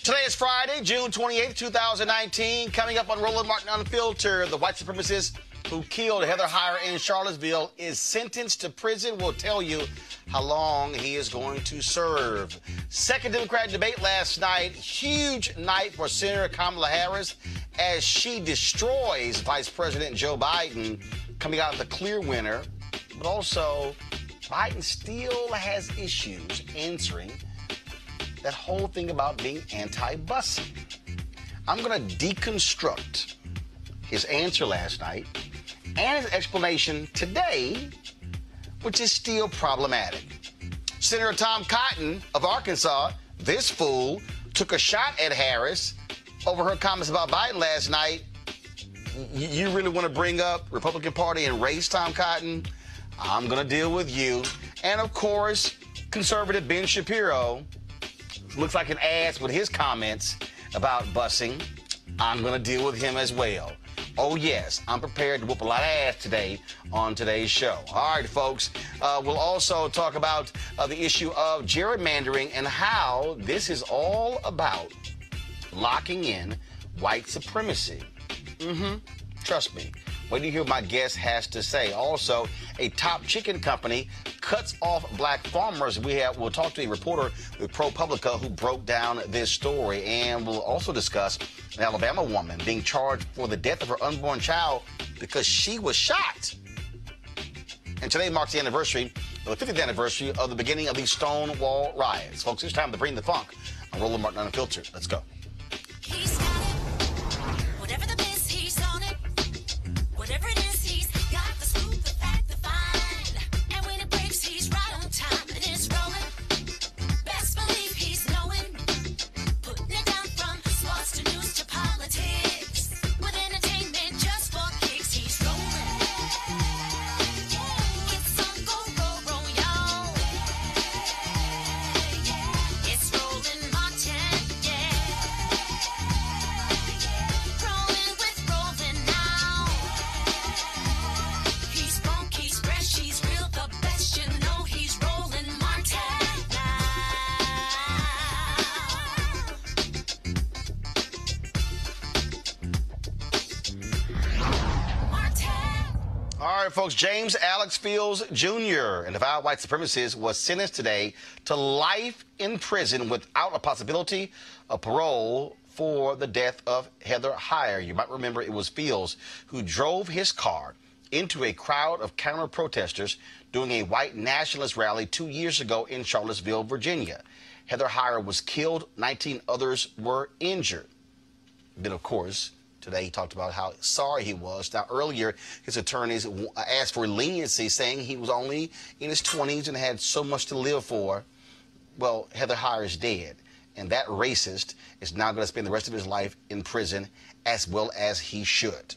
Today is Friday, June 28th, 2019. Coming up on Roland Martin Unfiltered, the white supremacist who killed Heather Heyer in Charlottesville is sentenced to prison. We'll tell you how long he is going to serve. Second Democrat debate last night. Huge night for Senator Kamala Harris as she destroys Vice President Joe Biden, coming out the clear winner. But also, Biden still has issues answering that whole thing about being anti-busing. I'm going to deconstruct his answer last night and his explanation today, which is still problematic. Senator Tom Cotton of Arkansas, this fool, took a shot at Harris over her comments about Biden last night. You really want to bring up Republican Party and race, Tom Cotton? I'm going to deal with you. And, of course, conservative Ben Shapiro looks like an ass with his comments about busing. I'm going to deal with him as well. Oh, yes, I'm prepared to whoop a lot of ass today on today's show. All right, folks, we'll also talk about the issue of gerrymandering and how this is all about locking in white supremacy. Trust me. Wait till you hear what my guest has to say. Also, a top chicken company cuts off black farmers. We'll talk to a reporter with ProPublica who broke down this story. And we'll also discuss an Alabama woman being charged for the death of her unborn child because she was shot. And today marks the anniversary, the 50th anniversary of the beginning of the Stonewall riots. Folks, it's time to bring the funk on Roland Martin Unfiltered. Let's go. All right, folks, James Alex Fields Jr., an avowed white supremacist, was sentenced today to life in prison without a possibility of parole for the death of Heather Heyer. You might remember it was Fields who drove his car into a crowd of counter-protesters during a white nationalist rally 2 years ago in Charlottesville, Virginia. Heather Heyer was killed. 19 others were injured. But, of course, today he talked about how sorry he was. Now, earlier, his attorneys asked for leniency, saying he was only in his 20s and had so much to live for. Well, Heather Heyer is dead, and that racist is now going to spend the rest of his life in prison, as well as he should.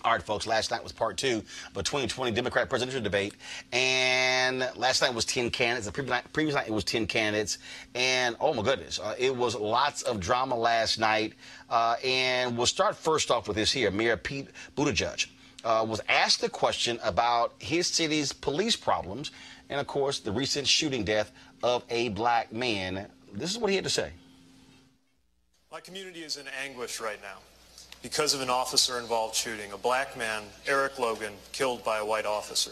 All right, folks, last night was part two of the 2020 Democrat presidential debate, and last night was 10 candidates. The previous night it was 10 candidates, and oh my goodness, it was lots of drama last night. And we'll start first off with this here. Mayor Pete Buttigieg was asked a question about his city's police problems, and of course, the recent shooting death of a black man. This is what he had to say. My community is in anguish right now because of an officer-involved shooting. A black man, Eric Logan, killed by a white officer.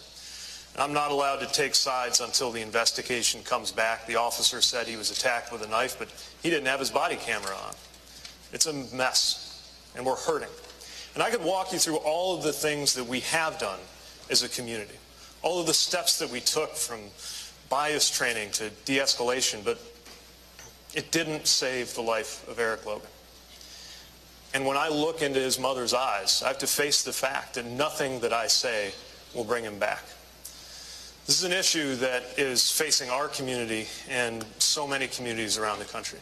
And I'm not allowed to take sides until the investigation comes back. The officer said he was attacked with a knife, but he didn't have his body camera on. It's a mess, and we're hurting. And I could walk you through all of the things that we have done as a community, all of the steps that we took from bias training to de-escalation, but it didn't save the life of Eric Logan. And when I look into his mother's eyes, I have to face the fact that nothing that I say will bring him back. This is an issue that is facing our community and so many communities around the country.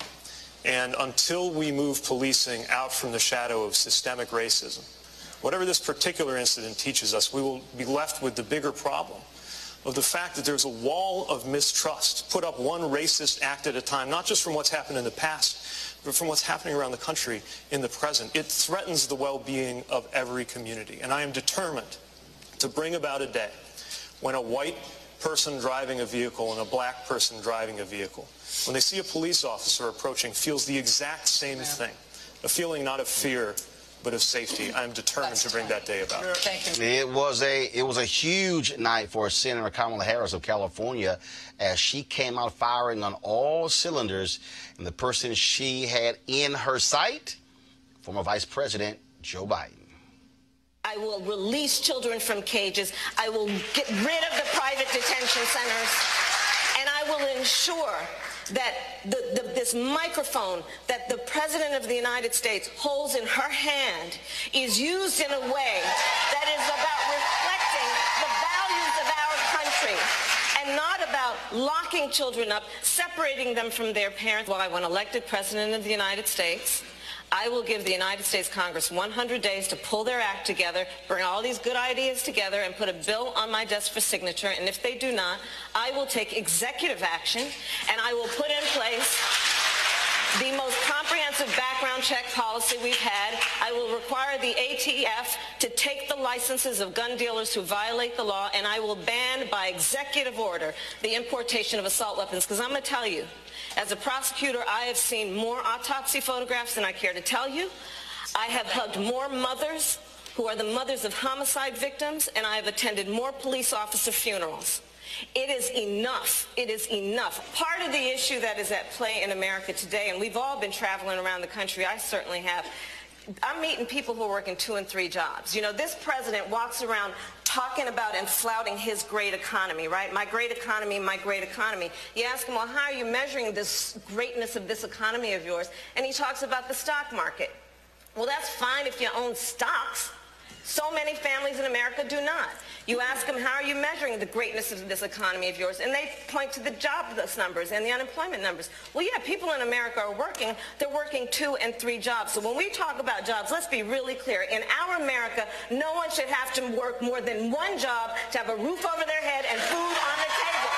And until we move policing out from the shadow of systemic racism, whatever this particular incident teaches us, we will be left with the bigger problem of the fact that there's a wall of mistrust put up one racist act at a time, not just from what's happened in the past, but from what's happening around the country in the present. It threatens the well-being of every community. And I am determined to bring about a day when a white person driving a vehicle and a black person driving a vehicle, when they see a police officer approaching, feels the exact same thing, a feeling not of fear, but of safety. I'm determined to bring that day about. Thank you. It was a huge night for Senator Kamala Harris of California as she came out firing on all cylinders, and the person she had in her sight, former Vice President Joe Biden. I will release children from cages. I will get rid of the private detention centers, and I will ensure that this microphone that the President of the United States holds in her hand is used in a way that is about reflecting the values of our country and not about locking children up, separating them from their parents. Well, when elected President of the United States, I will give the United States Congress 100 days to pull their act together, bring all these good ideas together, and put a bill on my desk for signature. And if they do not, I will take executive action, and I will put in place the most comprehensive background check policy we've had. I will require the ATF to take the licenses of gun dealers who violate the law, and I will ban by executive order the importation of assault weapons. Because I'm going to tell you, as a prosecutor, I have seen more autopsy photographs than I care to tell you. I have hugged more mothers who are the mothers of homicide victims, and I have attended more police officer funerals. It is enough. It is enough. Part of the issue that is at play in America today, and we've all been traveling around the country, I certainly have, I'm meeting people who are working 2 and 3 jobs. You know, this president walks around talking about and flouting his great economy, right? My great economy, my great economy. You ask him, well, how are you measuring this greatness of this economy of yours? And he talks about the stock market. Well, that's fine if you own stocks. So many families in America do not. You ask them, how are you measuring the greatness of this economy of yours? And they point to the jobless numbers and the unemployment numbers. Well, yeah, people in America are working. They're working 2 and 3 jobs. So when we talk about jobs, let's be really clear. In our America, no one should have to work more than 1 job to have a roof over their head and food on the table.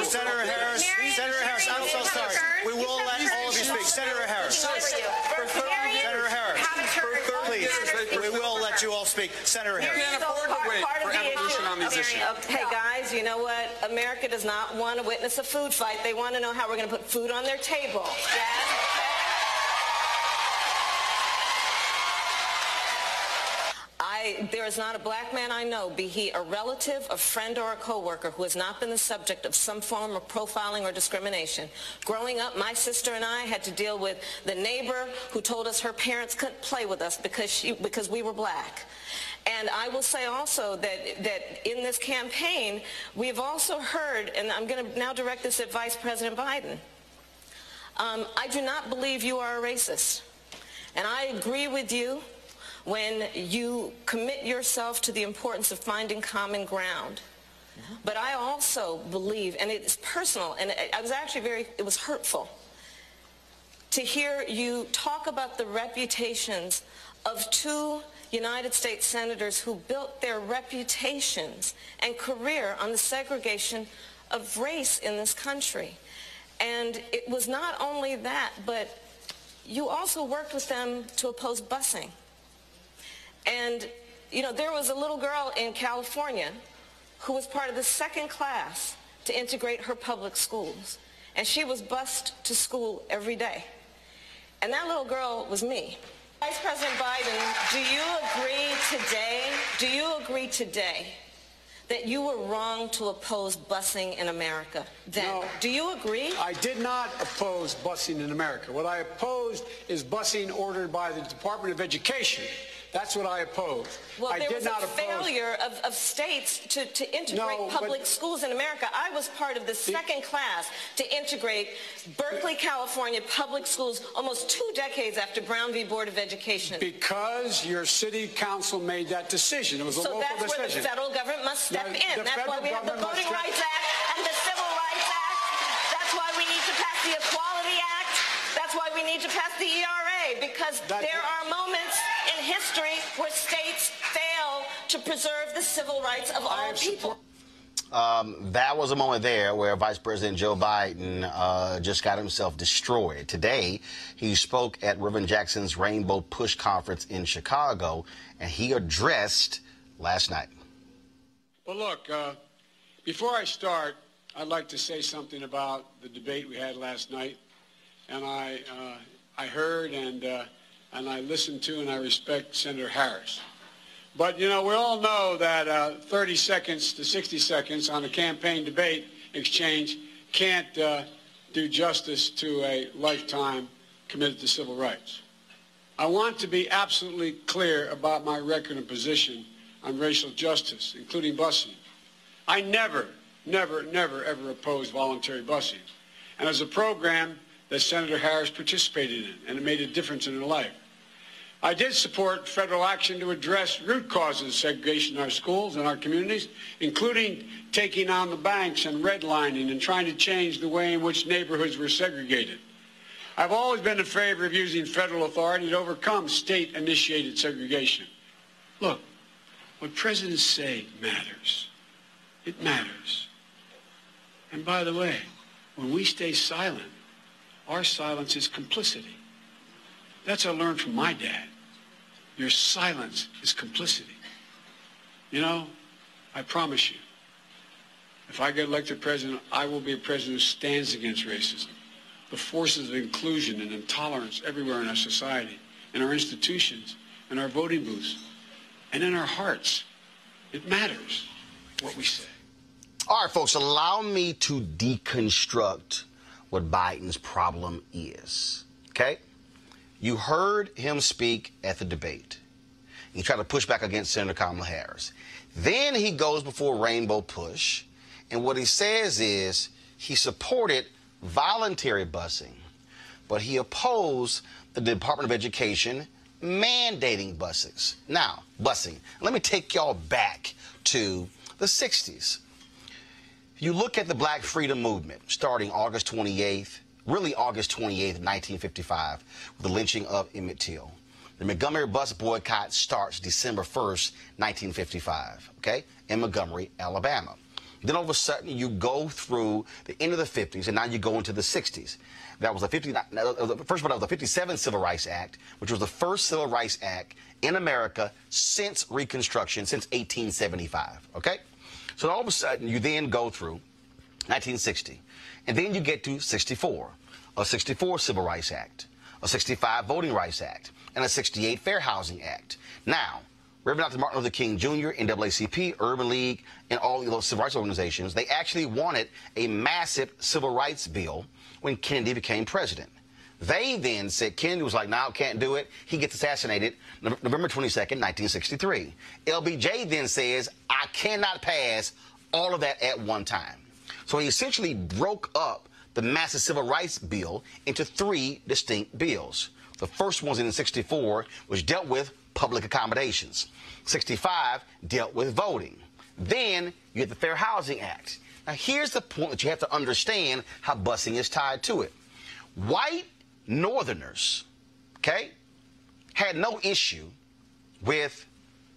Senator Harris, I'm so sorry. We will let all of you speak. Senator Harris. Senator Harris. Please, we will let you all speak. Senator Harris. You can't afford to wait for evolution on these issues. Hey, guys, you know what? America does not want to witness a food fight. They want to know how we're going to put food on their table. Yes? There is not a black man I know, be he a relative, a friend, or a coworker, who has not been the subject of some form of profiling or discrimination. Growing up, my sister and I had to deal with the neighbor who told us her parents couldn't play with us because we were black. And I will say also that in this campaign, we have also heard, and I'm going to now direct this at Vice President Biden, I do not believe you are a racist. And I agree with you when you commit yourself to the importance of finding common ground. But I also believe, and it's personal, and I was actually it was hurtful to hear you talk about the reputations of 2 United States senators who built their reputations and career on the segregation of race in this country. And it was not only that, but you also worked with them to oppose busing. And, you know, there was a little girl in California who was part of the 2nd class to integrate her public schools. And she was bused to school every day. And that little girl was me. Vice President Biden, do you agree today that you were wrong to oppose busing in America then? No. Do you agree? I did not oppose busing in America. What I opposed is busing ordered by the Department of Education. That's what I opposed. Well, there was a failure of states to integrate public schools in America. I was part of the 2nd class to integrate Berkeley, California public schools almost 2 decades after Brown v. Board of Education. Because your city council made that decision. It was a local decision. So that's where the federal government must step in. That's why we have the Voting Rights Act and the Civil Rights Act. That's why we need to pass the Equality Act. That's why we need to pass the ERA, because there are moments in history where states fail to preserve the civil rights of all people. That was a moment there where Vice President Joe Biden just got himself destroyed. Today, he spoke at Reverend Jackson's Rainbow Push Conference in Chicago, and he addressed last night. Well, look, Before I start, I'd like to say something about the debate we had last night. And I heard and I listened to and I respect Senator Harris. But, you know, we all know that 30 seconds to 60 seconds on a campaign debate exchange can't do justice to a lifetime committed to civil rights. I want to be absolutely clear about my record and position on racial justice, including busing. I never, ever opposed voluntary busing. And as a program that Senator Harris participated in, and it made a difference in her life. I did support federal action to address root causes of segregation in our schools and our communities, including taking on the banks and redlining and trying to change the way in which neighborhoods were segregated. I've always been in favor of using federal authority to overcome state-initiated segregation. Look, what presidents say matters. It matters. And by the way, when we stay silent, our silence is complicity. That's what I learned from my dad. Your silence is complicity. You know, I promise you, if I get elected president, I will be a president who stands against racism, the forces of inclusion and intolerance everywhere in our society, in our institutions, in our voting booths, and in our hearts. It matters what we say. All right, folks, allow me to deconstruct what Biden's problem is, okay? You heard him speak at the debate. He tried to push back against Senator Kamala Harris. Then he goes before Rainbow Push, and what he says is he supported voluntary busing, but he opposed the Department of Education mandating busing. Now, busing. Let me take y'all back to the 60s. You look at the Black Freedom Movement starting August 28th, really August 28th, 1955, with the lynching of Emmett Till. The Montgomery bus boycott starts December 1st, 1955, okay, in Montgomery, Alabama. Then all of a sudden you go through the end of the 50s and now you go into the 60s. That was the first one of the 57 Civil Rights Act, which was the first Civil Rights Act in America since Reconstruction, since 1875, okay? So all of a sudden, you then go through 1960, and then you get to 64, a 64 Civil Rights Act, a 65 Voting Rights Act, and a 68 Fair Housing Act. Now, Reverend Dr. Martin Luther King Jr., NAACP, Urban League, and all of those civil rights organizations, they actually wanted a massive civil rights bill when Kennedy became president. They then said, Kennedy was like, no, can't do it. He gets assassinated November 22nd, 1963. LBJ then says, I cannot pass all of that at one time. So he essentially broke up the massive civil rights bill into three distinct bills. The first one was in 64, which dealt with public accommodations. 65 dealt with voting. Then you get the Fair Housing Act. Now here's the point that you have to understand how busing is tied to it. White Northerners, okay, had no issue with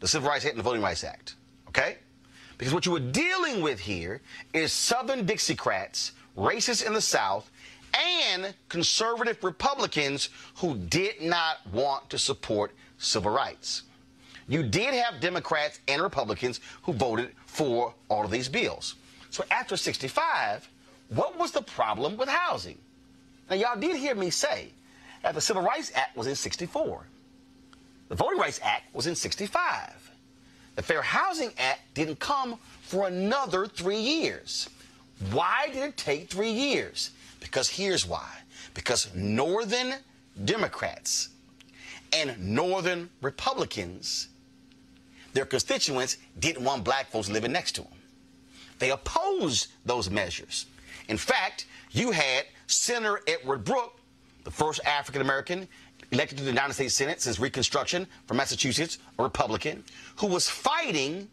the Civil Rights Act and the Voting Rights Act, okay? Because what you were dealing with here is Southern Dixiecrats, racists in the South, and conservative Republicans who did not want to support civil rights. You did have Democrats and Republicans who voted for all of these bills. So after 65, what was the problem with housing? Now, y'all did hear me say that the Civil Rights Act was in 64. The Voting Rights Act was in 65. The Fair Housing Act didn't come for another 3 years. Why did it take 3 years? Because here's why. Because Northern Democrats and Northern Republicans, their constituents didn't want black folks living next to them. They opposed those measures. In fact, you had Senator Edward Brooke, the first African-American elected to the United States Senate since Reconstruction from Massachusetts, a Republican, who was fighting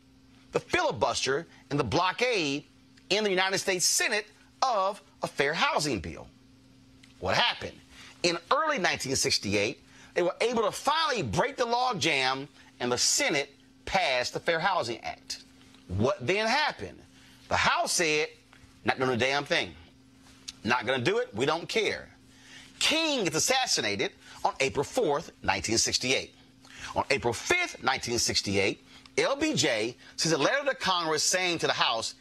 the filibuster and the blockade in the United States Senate of a fair housing bill. What happened? In early 1968, they were able to finally break the logjam, and the Senate passed the Fair Housing Act. What then happened? The House said, not doing a damn thing. Not going to do it. We don't care. King gets assassinated on April 4th, 1968. On April 5th, 1968, LBJ sends a letter to Congress saying to the House,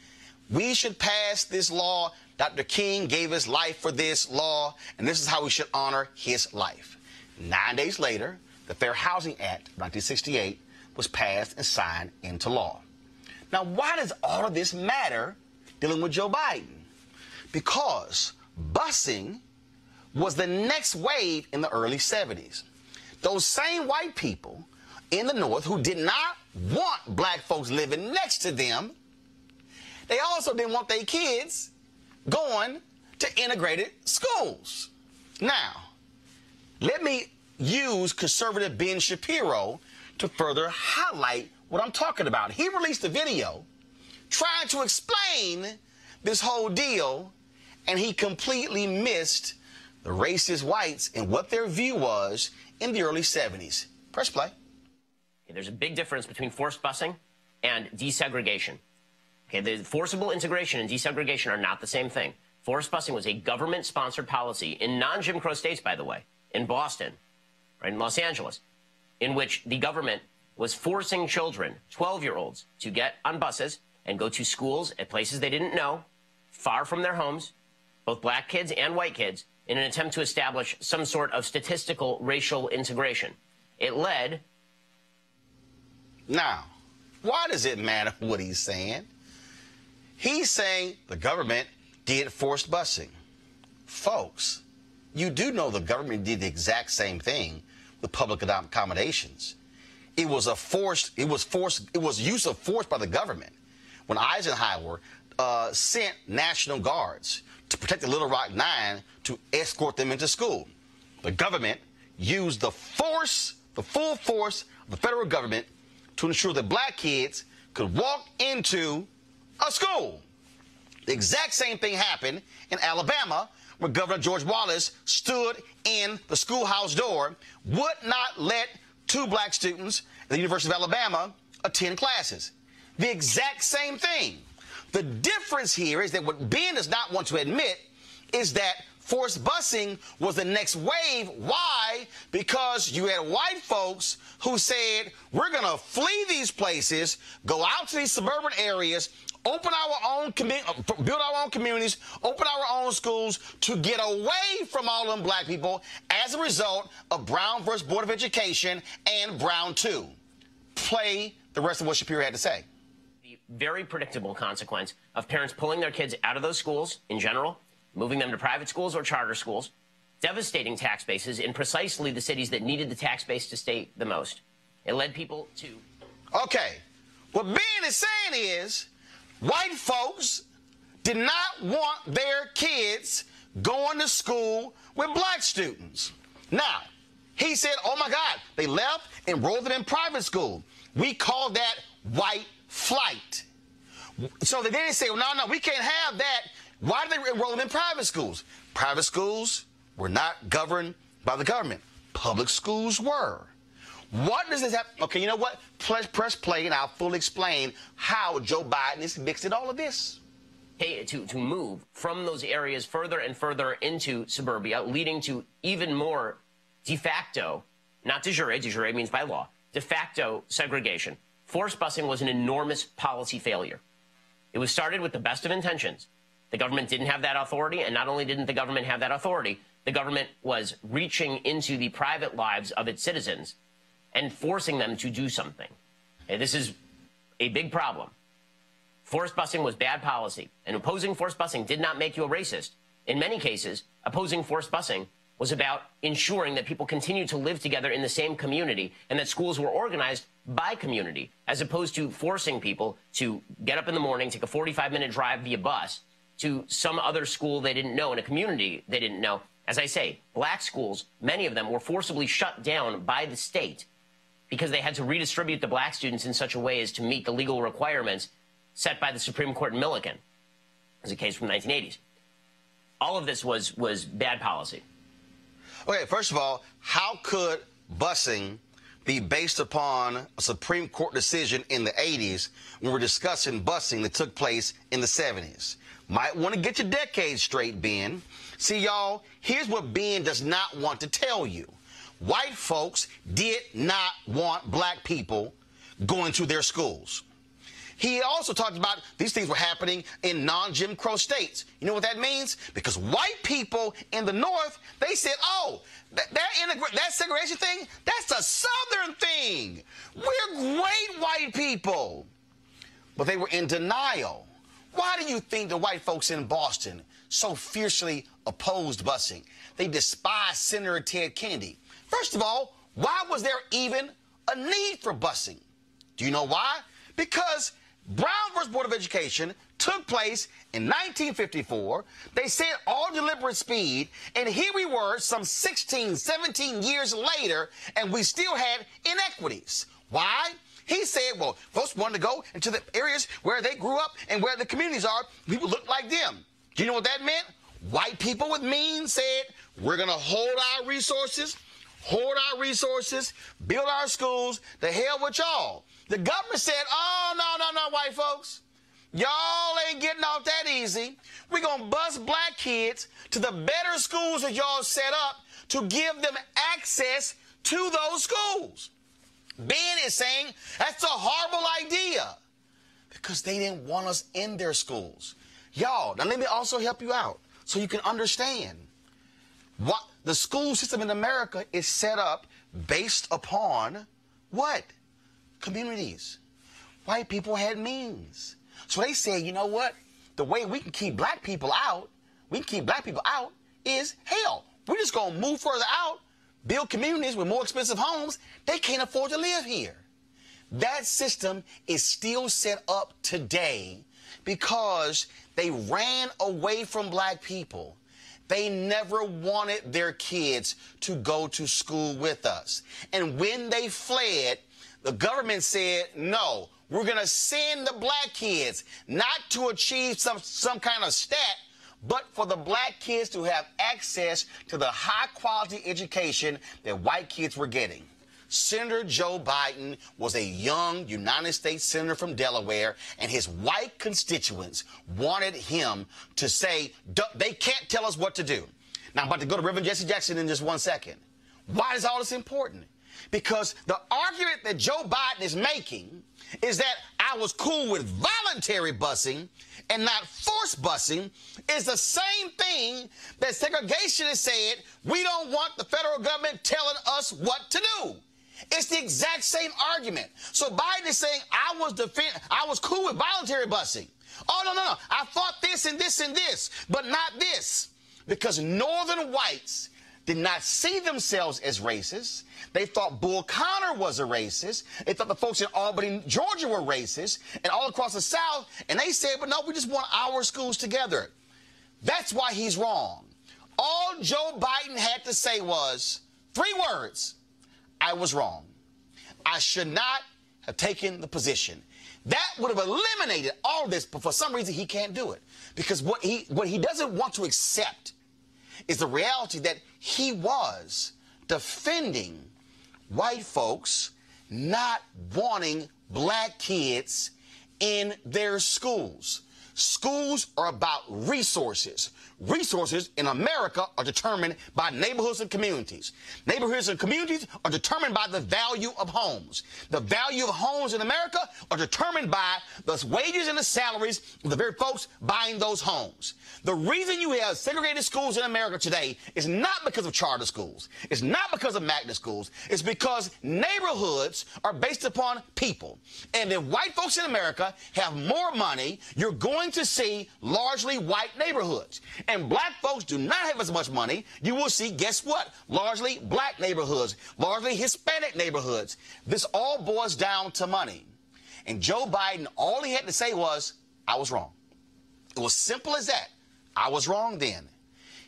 We should pass this law. Dr. King gave his life for this law, and this is how we should honor his life. 9 days later, the Fair Housing Act of 1968 was passed and signed into law. Now, why does all of this matter dealing with Joe Biden? Because busing was the next wave in the early 70s. Those same white people in the North who did not want black folks living next to them, they also didn't want their kids going to integrated schools. Now, let me use conservative Ben Shapiro to further highlight what I'm talking about. He released a video trying to explain this whole deal, and he completely missed the racist whites and what their view was in the early 70s. Press play. There's a big difference between forced busing and desegregation. Okay, the forcible integration and desegregation are not the same thing. Forced busing was a government-sponsored policy in non-Jim Crow states, by the way, in Boston, right, in Los Angeles, in which the government was forcing children, 12-year-olds, to get on buses and go to schools at places they didn't know, far from their homes, both black kids and white kids, in an attempt to establish some sort of statistical racial integration. It led... Now, why does it matter what he's saying? He's saying the government did forced busing. Folks, you do know the government did the exact same thing with public accommodations. It was use of force by the government when Eisenhower sent National Guards to protect the Little Rock Nine to escort them into school. The government used the force, the full force of the federal government to ensure that black kids could walk into a school. The exact same thing happened in Alabama, where Governor George Wallace stood in the schoolhouse door, would not let 2 black students at the University of Alabama attend classes. The exact same thing. The difference here is that what Ben does not want to admit is that forced busing was the next wave. Why? Because you had white folks who said, we're going to flee these places, go out to these suburban areas, open our own build our own communities, open our own schools to get away from all them black people as a result of Brown versus Board of Education and Brown 2. Play the rest of what Shapiro had to say. The very predictable consequence of parents pulling their kids out of those schools in general, moving them to private schools or charter schools, devastating tax bases in precisely the cities that needed the tax base to stay the most. It led people to... Okay, what Ben is saying is white folks did not want their kids going to school with black students. Now, he said, oh my God, they left, enrolled them in private school. We call that white flight. So they didn't say, well, no, we can't have that. Why did they enroll them in private schools? Private schools were not governed by the government. Public schools were. What does this have? Okay, you know what? Press play, and I'll fully explain how Joe Biden is mixed in all of this. Hey, to move from those areas further and further into suburbia, leading to even more de facto, not de jure means by law, de facto segregation. Forced busing was an enormous policy failure. It was started with the best of intentions. The government didn't have that authority, and not only didn't the government have that authority, the government was reaching into the private lives of its citizens and forcing them to do something. Okay, this is a big problem. Forced busing was bad policy, and opposing forced busing did not make you a racist. In many cases, opposing forced busing was about ensuring that people continued to live together in the same community and that schools were organized by community, as opposed to forcing people to get up in the morning, take a 45-minute drive via bus to some other school they didn't know in a community they didn't know. As I say, black schools, many of them were forcibly shut down by the state because they had to redistribute the black students in such a way as to meet the legal requirements set by the Supreme Court in Milliken, as a case from the 1980s. All of this was bad policy. Okay, first of all, how could busing be based upon a Supreme Court decision in the 80s when we're discussing busing that took place in the 70s? Might want to get your decades straight, Ben. See, y'all, here's what Ben does not want to tell you. White folks did not want black people going to their schools. He also talked about these things were happening in non-Jim Crow states. You know what that means? Because white people in the North, they said, oh, that segregation thing, that's a Southern thing. We're great white people. But they were in denial. Why do you think the white folks in Boston so fiercely opposed busing? They despised Senator Ted Kennedy. First of all, why was there even a need for busing? Do you know why? Because Brown versus Board of Education took place in 1954. They said all deliberate speed, and here we were some 16, 17 years later, and we still had inequities. Why? He said, well, folks wanted to go into the areas where they grew up and where the communities are. People look like them. Do you know what that meant? White people with means said, we're going to hold our resources, build our schools, the hell with y'all. The government said, oh, no, white folks. Y'all ain't getting off that easy. We're going to bus black kids to the better schools that y'all set up to give them access to those schools. Ben is saying that's a horrible idea because they didn't want us in their schools. Y'all, now let me also help you out so you can understand. What the school system in America is set up based upon what? Communities. White people had means. So they said, you know what? The way we can keep black people out, is hell. We're just going to move further out, build communities with more expensive homes. They can't afford to live here. That system is still set up today because they ran away from black people. They never wanted their kids to go to school with us. And when they fled, the government said, no, we're going to send the black kids not to achieve some kind of stat, but for the black kids to have access to the high-quality education that white kids were getting. Senator Joe Biden was a young United States senator from Delaware, and his white constituents wanted him to say, they can't tell us what to do. Now, I'm about to go to Reverend Jesse Jackson in just 1 second. Why is all this important? Because the argument that Joe Biden is making is that I was cool with voluntary busing and not forced busing is the same thing that segregationists said we don't want the federal government telling us what to do. It's the exact same argument. So Biden is saying I was cool with voluntary busing. Oh, no. I thought this and this and this, but not this. Because northern whites did not see themselves as racist. They thought Bull Connor was a racist. They thought the folks in Albany, Georgia were racist, and all across the South. And they said, but no, we just want our schools together. That's why he's wrong. All Joe Biden had to say was 3 words. I was wrong. I should not have taken the position. That would have eliminated all this, but for some reason he can't do it. Because what he doesn't want to accept is the reality that he was defending white folks not wanting black kids in their schools. Schools are about resources. Resources in America are determined by neighborhoods and communities. Neighborhoods and communities are determined by the value of homes. The value of homes in America are determined by the wages and the salaries of the very folks buying those homes. The reason you have segregated schools in America today is not because of charter schools. It's not because of magnet schools. It's because neighborhoods are based upon people. And if white folks in America have more money, you're going to see largely white neighborhoods. And black folks do not have as much money. You will see, guess what? Largely black neighborhoods, largely Hispanic neighborhoods. This all boils down to money. And Joe Biden, all he had to say was, I was wrong. It was simple as that. I was wrong then.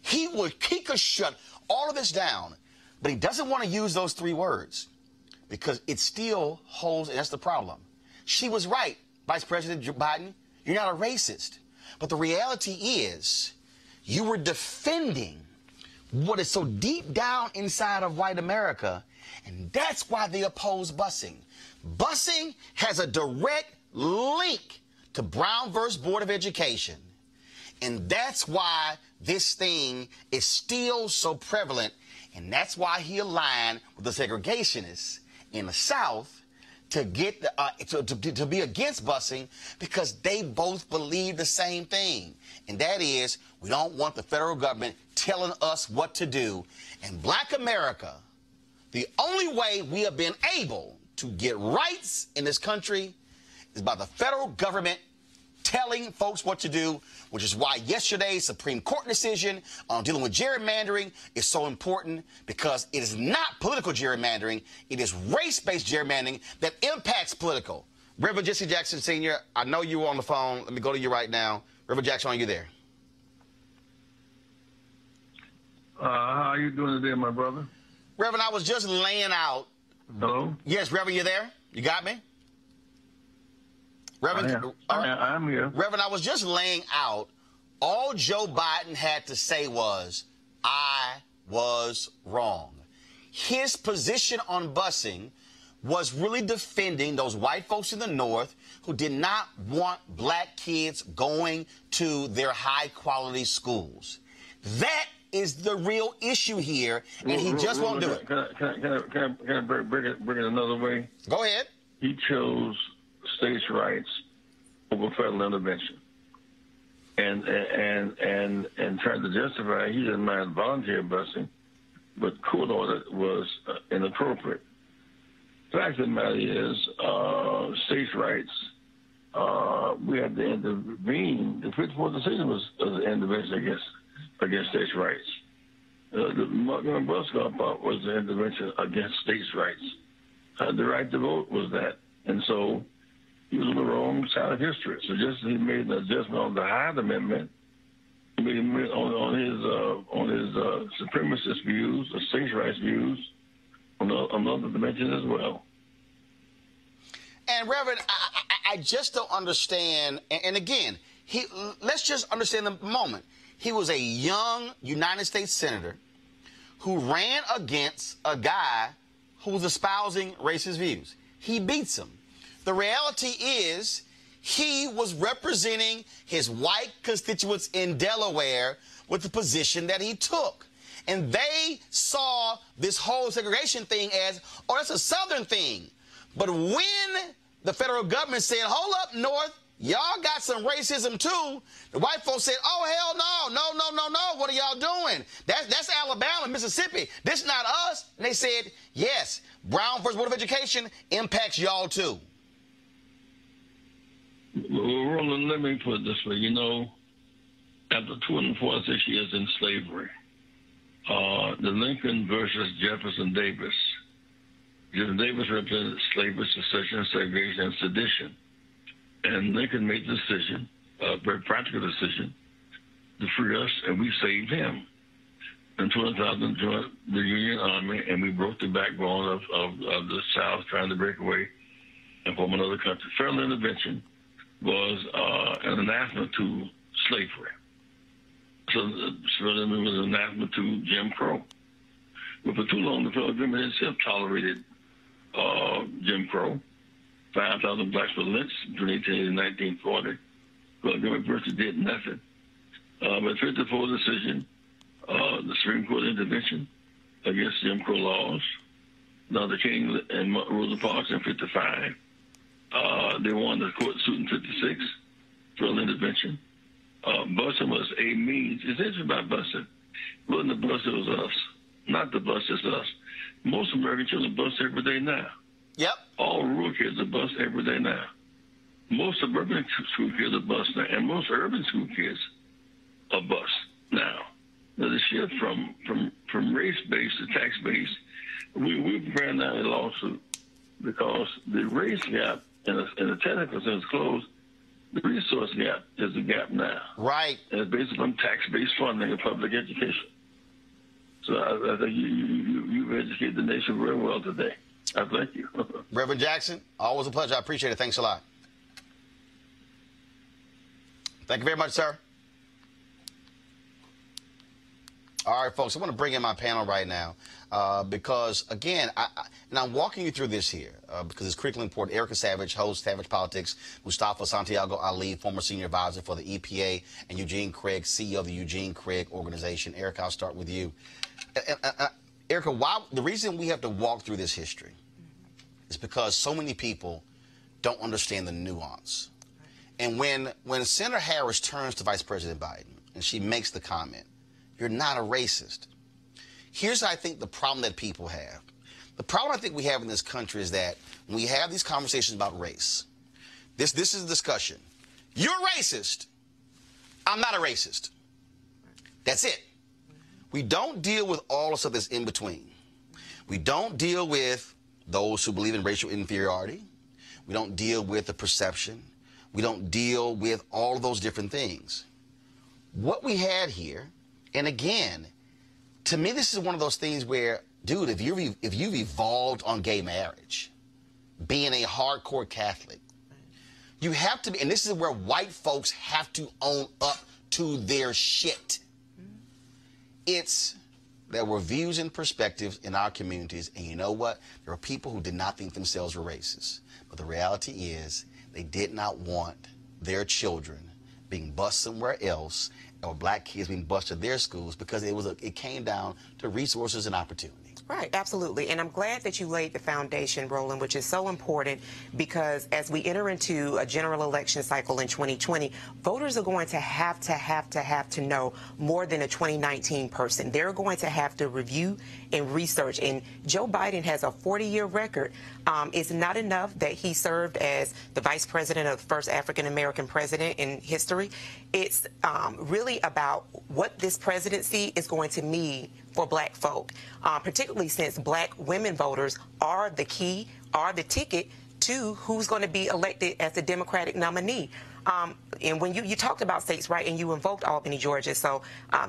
He could shut all of this down, but he doesn't want to use those 3 words because it still holds, and that's the problem. She was right, Vice President Biden. You're not a racist. But the reality is you were defending what is so deep down inside of white America, and that's why they oppose busing. Busing has a direct link to Brown versus Board of Education. And that's why this thing is still so prevalent, and that's why he aligned with the segregationists in the South to get to be against busing because they both believe the same thing, and that is we don't want the federal government telling us what to do. And Black America, the only way we have been able to get rights in this country is by the federal government telling folks what to do, which is why yesterday's Supreme Court decision on dealing with gerrymandering is so important, because it is not political gerrymandering, it is race-based gerrymandering that impacts political. Reverend Jesse Jackson Sr., I know you were on the phone. Let me go to you right now. Reverend Jackson, are you there? How are you doing today, my brother? Reverend, I was just laying out. Hello? Yes, Reverend, you there? You got me? Reverend, I am here. Reverend, I was just laying out, all Joe Biden had to say was, I was wrong. His position on busing was really defending those white folks in the North who did not want black kids going to their high-quality schools. That is the real issue here, and he just won't do it. Can I bring it another way? Go ahead. He chose states' rights over federal intervention, and tried to justify he didn't mind volunteer busing, but court order was inappropriate. The fact of the matter is, states' rights, we had to intervene. The 54 decision was an intervention against states' rights. The Montgomery bus stop was an intervention against states' rights. The right to vote was that. And so he was on the wrong side of history. So just as he made an adjustment on the Hyde Amendment, he made on his supremacist views, the states' rights views, on other dimensions as well. And Reverend, I just don't understand. And again, let's just understand the moment. He was a young United States senator who ran against a guy who was espousing racist views. He beats him. The reality is he was representing his white constituents in Delaware with the position that he took. And they saw this whole segregation thing as, oh, that's a Southern thing. But when the federal government said, hold up, North, y'all got some racism too, the white folks said, oh, hell no, what are y'all doing? That's Alabama, Mississippi. This is not us. And they said, yes, Brown versus Board of Education impacts y'all too. Well, Roland, let me put it this way. You know, after 246 years in slavery, the Lincoln versus Jefferson Davis. Jefferson Davis represented slavery, secession, segregation, and sedition. And Lincoln made the decision, a very practical decision, to free us, and we saved him. And 200,000 joined the Union Army, and we broke the backbone of the South trying to break away and form another country. Federal intervention was an anathema to slavery. So federal intervention was an anathema to Jim Crow. But for too long, the federal government itself tolerated Jim Crow. 5,000 blacks were lynched between 1880 and 1940. The government virtually did nothing. But 54 decision, the Supreme Court intervention against Jim Crow laws. Dr. King and Rosa Parks in 55. They won the court suit in 56 for an intervention. Busing was a means. It's interesting about busing. It wasn't the bus, it was us. Not the bus, it's us. Most American children bus every day now. Yep. All rural kids are bused every day now. Most suburban school kids are bused now, and most urban school kids are bused now. Now the shift from race-based to tax-based, we're preparing now a lawsuit because the race gap in a technical sense closed. The resource gap is the gap now. Right. And it's based upon tax-based funding of public education. So I think you've educated the nation very well today. I thank you. Reverend Jackson, always a pleasure. I appreciate it. Thanks a lot. Thank you very much, sir. All right, folks, I want to bring in my panel right now because, again, I'm walking you through this here because it's critically important. Erica Savage, host Savage Politics, Mustafa Santiago Ali, former senior advisor for the EPA, and Eugene Craig, CEO of the Eugene Craig Organization. Erica, I'll start with you. Erica, the reason we have to walk through this history is because so many people don't understand the nuance. And when Senator Harris turns to Vice President Biden and she makes the comment, "You're not a racist," here's, I think, the problem that people have. The problem I think we have in this country is that when we have these conversations about race, this is a discussion. You're racist. I'm not a racist. That's it. We don't deal with all the stuff that's in between. We don't deal with those who believe in racial inferiority. We don't deal with the perception. We don't deal with all of those different things. What we had here, and again, to me, this is one of those things where, dude, if you've evolved on gay marriage, being a hardcore Catholic, you have to be, and this is where white folks have to own up to their shit. There were views and perspectives in our communities, and you know what? There were people who did not think themselves were racist. But the reality is they did not want their children being bused somewhere else or black kids being bused at their schools because it came down to resources and opportunity. Right, absolutely. And I'm glad that you laid the foundation, Roland, which is so important because as we enter into a general election cycle in 2020, voters are going to have to know more than a 2019 person. They're going to have to review and research. And Joe Biden has a 40-year record. It's not enough that he served as the vice president of the first African-American president in history. It's really about what this presidency is going to mean for black folk, particularly since black women voters are the key, are the ticket to who's going to be elected as the Democratic nominee. And when you talked about states' right and you invoked Albany, Georgia. So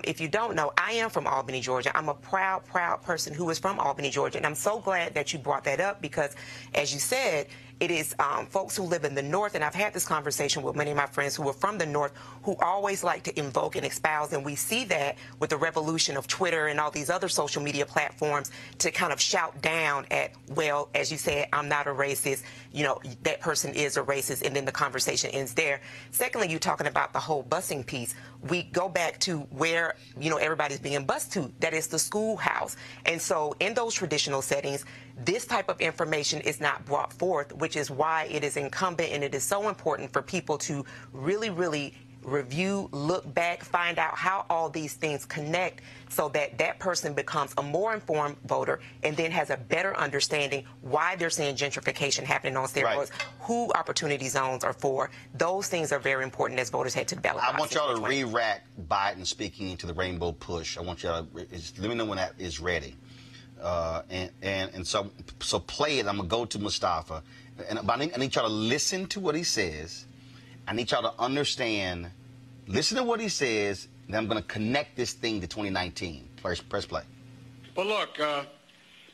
if you don't know, I am from Albany, Georgia. I'm a proud person who is from Albany, Georgia. And I'm so glad that you brought that up because, as you said, it is folks who live in the North, and I've had this conversation with many of my friends who are from the North who always like to invoke and espouse, and we see that with the revolution of Twitter and all these other social media platforms to kind of shout down at, well, as you said, I'm not a racist, you know, that person is a racist, and then the conversation ends there. Secondly, you're talking about the whole busing piece. We go back to where, you know, everybody's being bused to, that is the schoolhouse. And so in those traditional settings, this type of information is not brought forth, which is why it is incumbent and it is so important for people to really review, look back, find out how all these things connect so that that person becomes a more informed voter and then has a better understanding why they're seeing gentrification happening on steroids, right, who opportunity zones are for. Those things are very important as voters head to the ballot. I want y'all to re-rack Biden speaking to the Rainbow Push. I want y'all to let me know when that is ready. And so play it. I'm going to go to Mustafa. But I need y'all to listen to what he says. I need y'all to understand, listen to what he says, and I'm going to connect this thing to 2019. Press play. But look,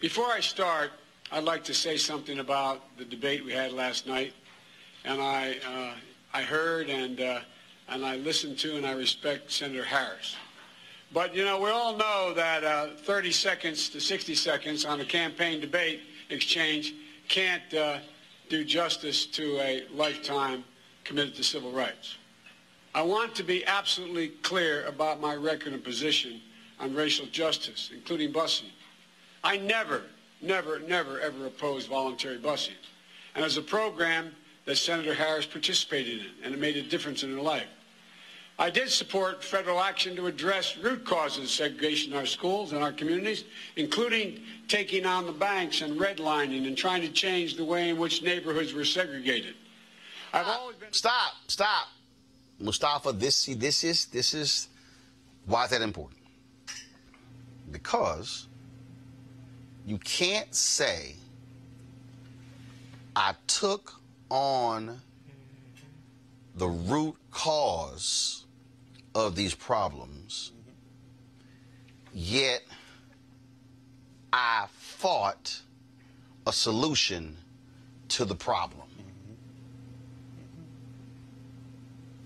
before I start, I'd like to say something about the debate we had last night. And I heard and I listened to and I respect Senator Harris. But, you know, we all know that 30 seconds to 60 seconds on a campaign debate exchange can't do justice to a lifetime committed to civil rights. I want to be absolutely clear about my record and position on racial justice, including busing. I never, ever opposed voluntary busing. And as a program that Senator Harris participated in, and it made a difference in her life. I did support federal action to address root causes of segregation in our schools and our communities, including taking on the banks and redlining and trying to change the way in which neighborhoods were segregated. I've always been... Stop. Mustafa, this is why is that important? Because you can't say I took on the root cause of these problems, yet I fought a solution to the problem.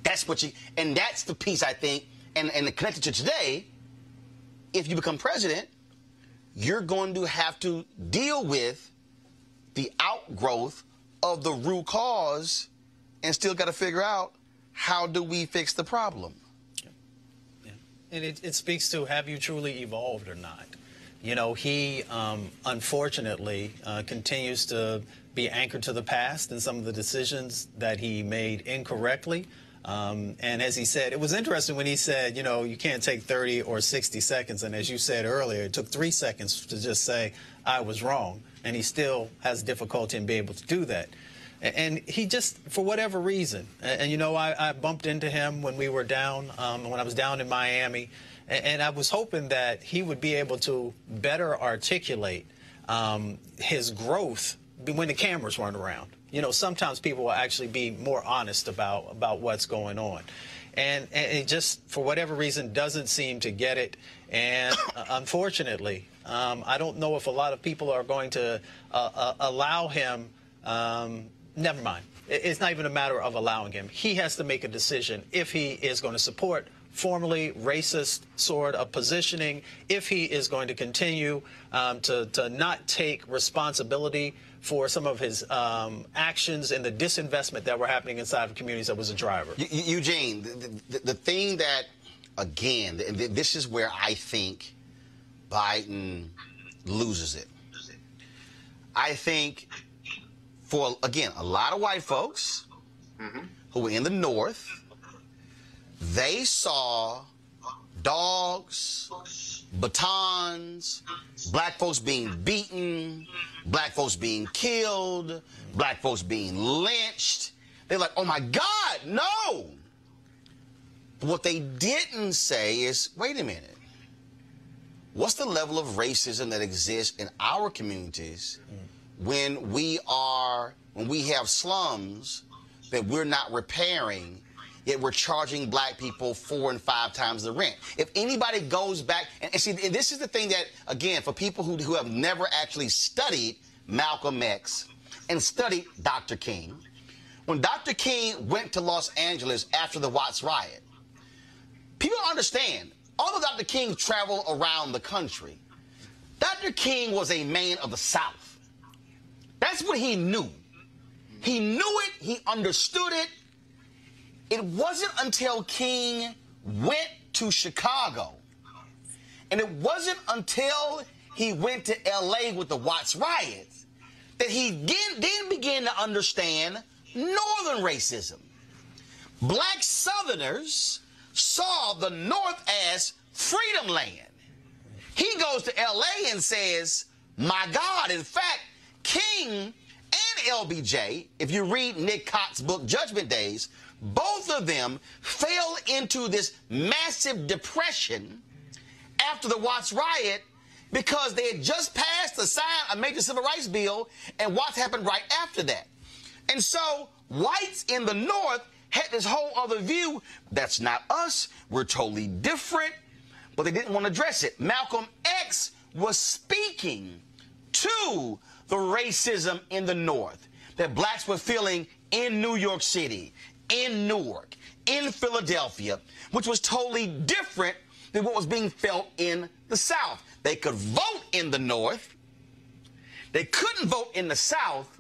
That's what and that's the piece I think, and connected to today, if you become president, you're going to have to deal with the outgrowth of the root cause and still got to figure out how do we fix the problem. And it speaks to, have you truly evolved or not? You know, he unfortunately continues to be anchored to the past and some of the decisions that he made incorrectly. And as he said, it was interesting when he said, you know, you can't take 30 or 60 seconds. And as you said earlier, it took 3 seconds to just say, I was wrong. And he still has difficulty in being able to do that. And he just, for whatever reason, and you know, I bumped into him when we were down, when I was down in Miami. And I was hoping that he would be able to better articulate his growth when the cameras weren't around. You know, sometimes people will actually be more honest about what's going on. And it just, for whatever reason, doesn't seem to get it. And unfortunately, I don't know if a lot of people are going to allow him. Never mind. It's not even a matter of allowing him. He has to make a decision if he is going to support formerly racist sort of positioning, if he is going to continue to not take responsibility for some of his actions and the disinvestment that were happening inside of communities that was a driver. Eugene, the thing that, again, this is where I think Biden loses it. I think for, again, a lot of white folks who were in the North, they saw dogs, batons, black folks being beaten, black folks being killed, black folks being lynched. They're like, oh my God, no. But what they didn't say is, wait a minute. What's the level of racism that exists in our communities when we have slums that we're not repairing, yet we're charging black people 4 and 5 times the rent? If anybody goes back, and see, and this is the thing that, again, for people who have never actually studied Malcolm X and studied Dr. King, when Dr. King went to Los Angeles after the Watts riot, people understand, although Dr. King traveled around the country, Dr. King was a man of the South. That's what he knew. He knew it, he understood it. It wasn't until King went to Chicago, and it wasn't until he went to L.A. with the Watts riots that he then began to understand Northern racism. Black Southerners saw the North as freedom land. He goes to L.A. and says, my God, in fact, King and LBJ, if you read Nick Cott's book, Judgment Days, both of them fell into this massive depression after the Watts riot because they had just passed a major civil rights bill, and Watts happened right after that. And so whites in the North had this whole other view. That's not us. We're totally different. But they didn't want to address it. Malcolm X was speaking to the racism in the North that blacks were feeling in New York City, in Newark, in Philadelphia, which was totally different than what was being felt in the South. They could vote in the North. They couldn't vote in the South,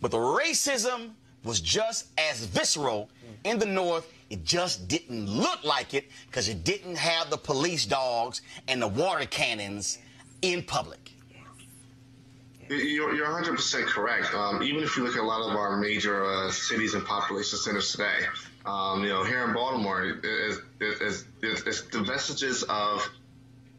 but the racism was just as visceral in the North. It just didn't look like it because it didn't have the police dogs and the water cannons in public. You're 100% correct. Even if you look at a lot of our major cities and population centers today, here in Baltimore, it's the vestiges of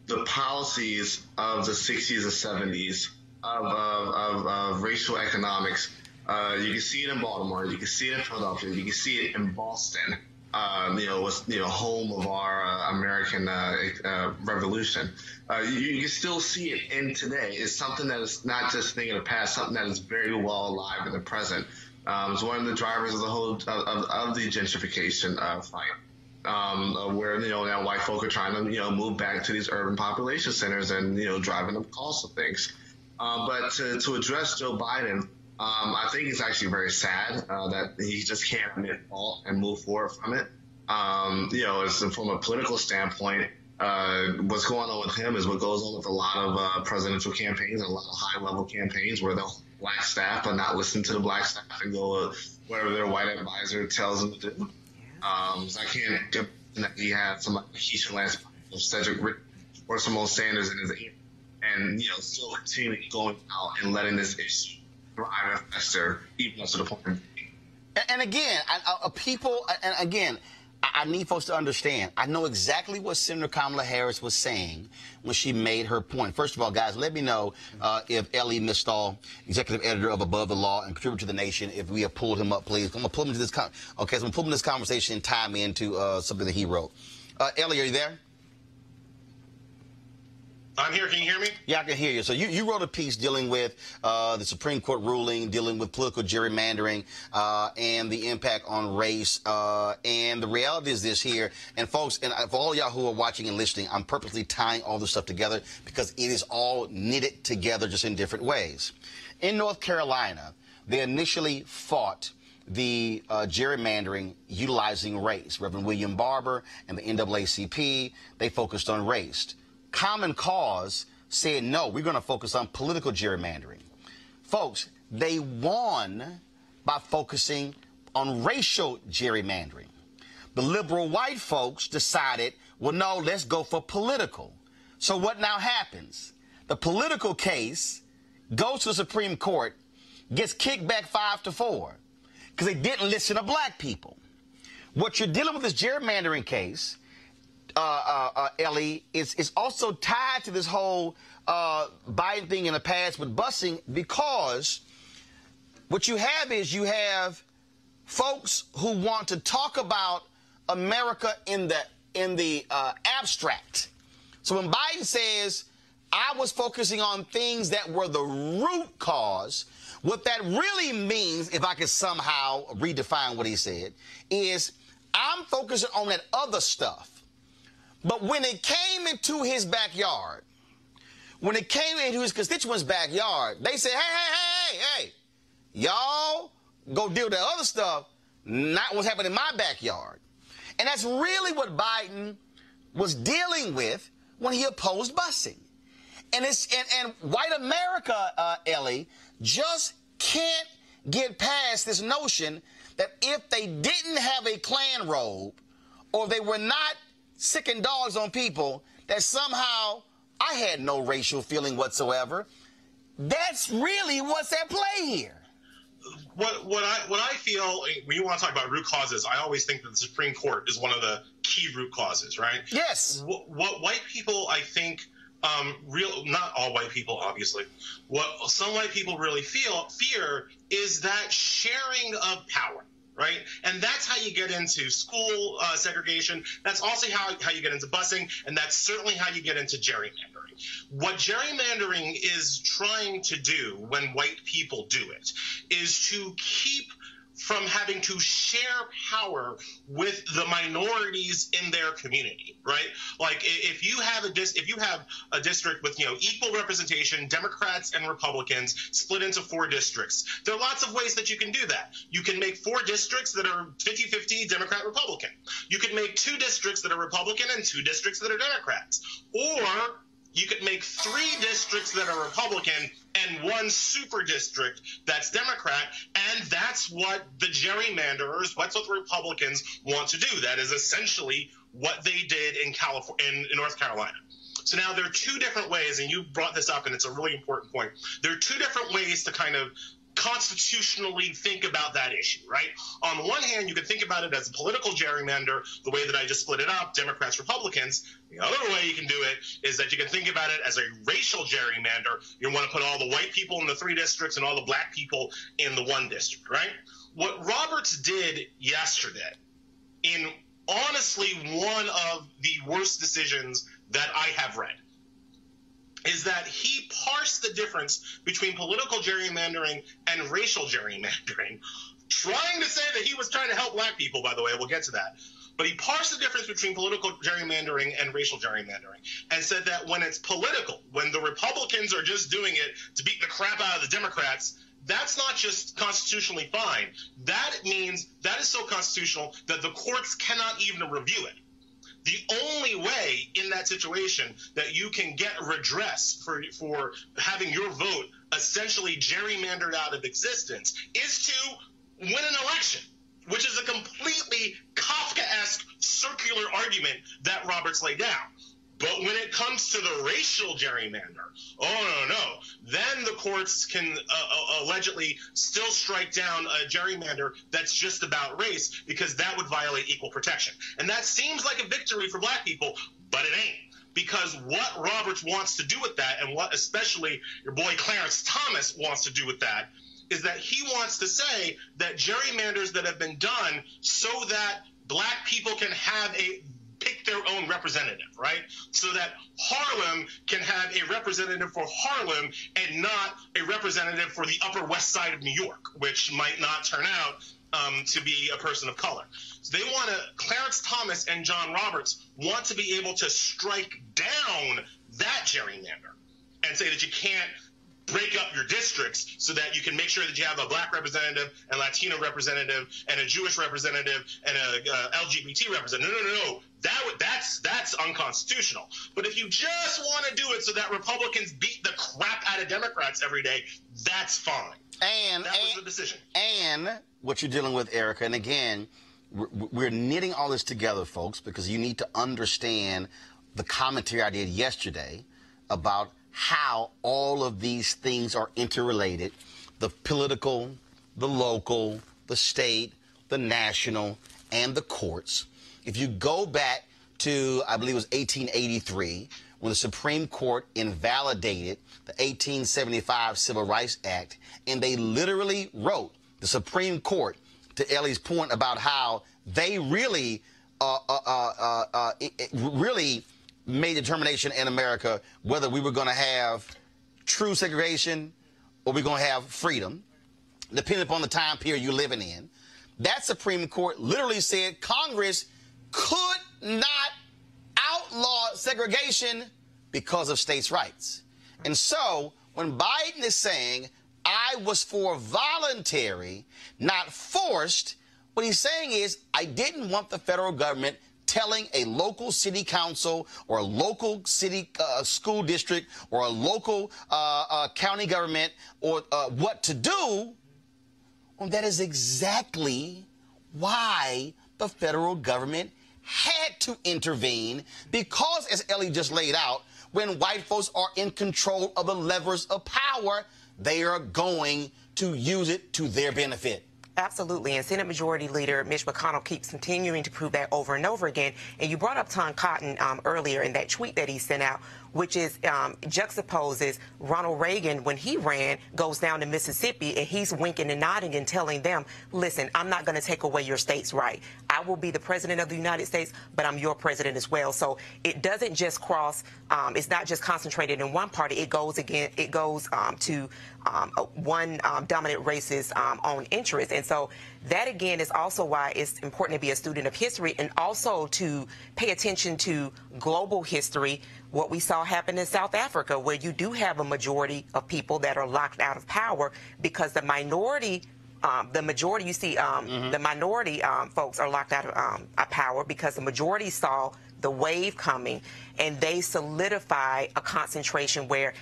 the policies of the 60s and 70s of racial economics. You can see it in Baltimore. You can see it in Philadelphia. You can see it in Boston. Was home of our American Revolution. You can still see it in today. It's something that is not just a thing of the past, something that is very well alive in the present. It's one of the drivers of the whole of the gentrification fight, where now white folk are trying to move back to these urban population centers and driving up costs of things. But to address Joe Biden. I think it's actually very sad that he just can't admit fault and move forward from it. From a political standpoint, what's going on with him is what goes on with a lot of presidential campaigns and a lot of high-level campaigns where they'll black staff but not listen to the black staff and go with whatever their white advisor tells them to do. So I can't get that he had somebody like Keisha Lance, Cedric Rick, or Simone Sanders in his ear. and still continuing going out and letting this issue thrive and fester even up to the point. And again, I need folks to understand. I know exactly what Senator Kamala Harris was saying when she made her point. First of all, guys, let me know if Ellie Mistall, executive editor of Above the Law and contributor to The Nation, if we have pulled him up, please. I'm going to pull him into this. So I'm going to pull him in this conversation and tie him into something that he wrote. Ellie, are you there? I'm here. Can you hear me? Yeah, I can hear you. So you wrote a piece dealing with the Supreme Court ruling, dealing with political gerrymandering and the impact on race. And the reality is this here. And folks, and for all y'all who are watching and listening, I'm purposely tying all this stuff together because it is all knitted together just in different ways. In North Carolina, they initially fought the gerrymandering utilizing race. Reverend William Barber and the NAACP, they focused on race. Common Cause said, no, we're going to focus on political gerrymandering. Folks, they won by focusing on racial gerrymandering. The liberal white folks decided, well, no, let's go for political. So what now happens? The political case goes to the Supreme Court, gets kicked back 5-4 because they didn't listen to black people. What you're dealing with this gerrymandering case, Ellie, is also tied to this whole Biden thing in the past with busing, because what you have is you have folks who want to talk about America in the abstract. So when Biden says, I was focusing on things that were the root cause, what that really means, if I could somehow redefine what he said, is I'm focusing on that other stuff. But when it came into his backyard, when it came into his constituents' backyard, they said, hey, y'all go deal with that other stuff, not what's happening in my backyard. And that's really what Biden was dealing with when he opposed busing. And white America, Ellie, just can't get past this notion that if they didn't have a Klan robe or they were not sicking dogs on people, that somehow I had no racial feeling whatsoever. That's really what's at play here. What I feel, when you want to talk about root causes, I always think that the Supreme Court is one of the key root causes, right? Yes. What white people, I think, not all white people, obviously, what some white people really fear is that sharing of power. Right? And that's how you get into school segregation. That's also how you get into busing. And that's certainly how you get into gerrymandering. What gerrymandering is trying to do when white people do it is to keep from having to share power with the minorities in their community, right? Like if you have a district with equal representation, Democrats and Republicans split into 4 districts, there are lots of ways that you can do that. You can make 4 districts that are 50-50 Democrat-Republican. You could make 2 districts that are Republican and 2 districts that are Democrats, or you could make 3 districts that are Republican and 1 super district that's Democrat, and that's what the gerrymanderers, that's what the Republicans want to do. That is essentially what they did in North Carolina. So now there are 2 different ways, and you brought this up, and it's a really important point. There are 2 different ways to kind of constitutionally think about that issue, right? On the one hand, you can think about it as a political gerrymander, the way that I just split it up, Democrats, Republicans. The other way you can do it is that you can think about it as a racial gerrymander. You want to put all the white people in the 3 districts and all the black people in the 1 district, right? What Roberts did yesterday, in honestly one of the worst decisions that I have read, is that he parsed the difference between political gerrymandering and racial gerrymandering, trying to say that he was trying to help black people, by the way. We'll get to that. But he parsed the difference between political gerrymandering and racial gerrymandering and said that when it's political, when the Republicans are just doing it to beat the crap out of the Democrats, that's not just constitutionally fine. That means that is so constitutional that the courts cannot even review it. The only way in that situation that you can get redress for having your vote essentially gerrymandered out of existence is to win an election, which is a completely Kafkaesque circular argument that Roberts laid down. But when it comes to the racial gerrymander, oh, no. Then the courts can allegedly still strike down a gerrymander that's just about race, because that would violate equal protection. And that seems like a victory for black people, but it ain't. Because what Roberts wants to do with that, and what especially your boy Clarence Thomas wants to do with that, is that he wants to say that gerrymanders that have been done so that black people can have pick their own representative, right? So that Harlem can have a representative for Harlem and not a representative for the Upper West Side of New York, which might not turn out to be a person of color. So they want to, Clarence Thomas and John Roberts want to be able to strike down that gerrymander and say that you can't break up your districts so that you can make sure that you have a black representative, a Latino representative, and a Jewish representative, and a LGBT representative. No. That's unconstitutional. But if you just want to do it so that Republicans beat the crap out of Democrats every day, that's fine. And that was the decision. And what you're dealing with, Erica, and again, we're knitting all this together, folks, because you need to understand the commentary I did yesterday about how all of these things are interrelated: the political, the local, the state, the national, and the courts. If you go back to, I believe it was 1883, when the Supreme Court invalidated the 1875 Civil Rights Act, and they literally wrote, the Supreme Court, to Ellie's point about how they really really made a determination in America whether we were going to have true segregation or we're going to have freedom, depending upon the time period you're living in. That Supreme Court literally said Congress could not outlaw segregation because of states' rights. And so when Biden is saying, I was for voluntary, not forced, what he's saying is, I didn't want the federal government telling a local city council or a local city school district or a local county government or what to do. Well, that is exactly why the federal government had to intervene, because, as Ellie just laid out, when white folks are in control of the levers of power, they are going to use it to their benefit. Absolutely, and Senate Majority Leader Mitch McConnell keeps continuing to prove that over and over again. And you brought up Tom Cotton earlier in that tweet that he sent out, which is juxtaposes Ronald Reagan when he ran, goes down to Mississippi, and he's winking and nodding and telling them, listen, I'm not going to take away your state's right. I will be the president of the United States, but I'm your president as well. So it doesn't just cross, it's not just concentrated in one party. It goes to one dominant race's own interest. And so that, again, is also why it's important to be a student of history and also to pay attention to global history, what we saw happen in South Africa, where you do have a majority of people that are locked out of power because the minority, the minority folks are locked out of power because the majority saw the wave coming, and they solidify a concentration where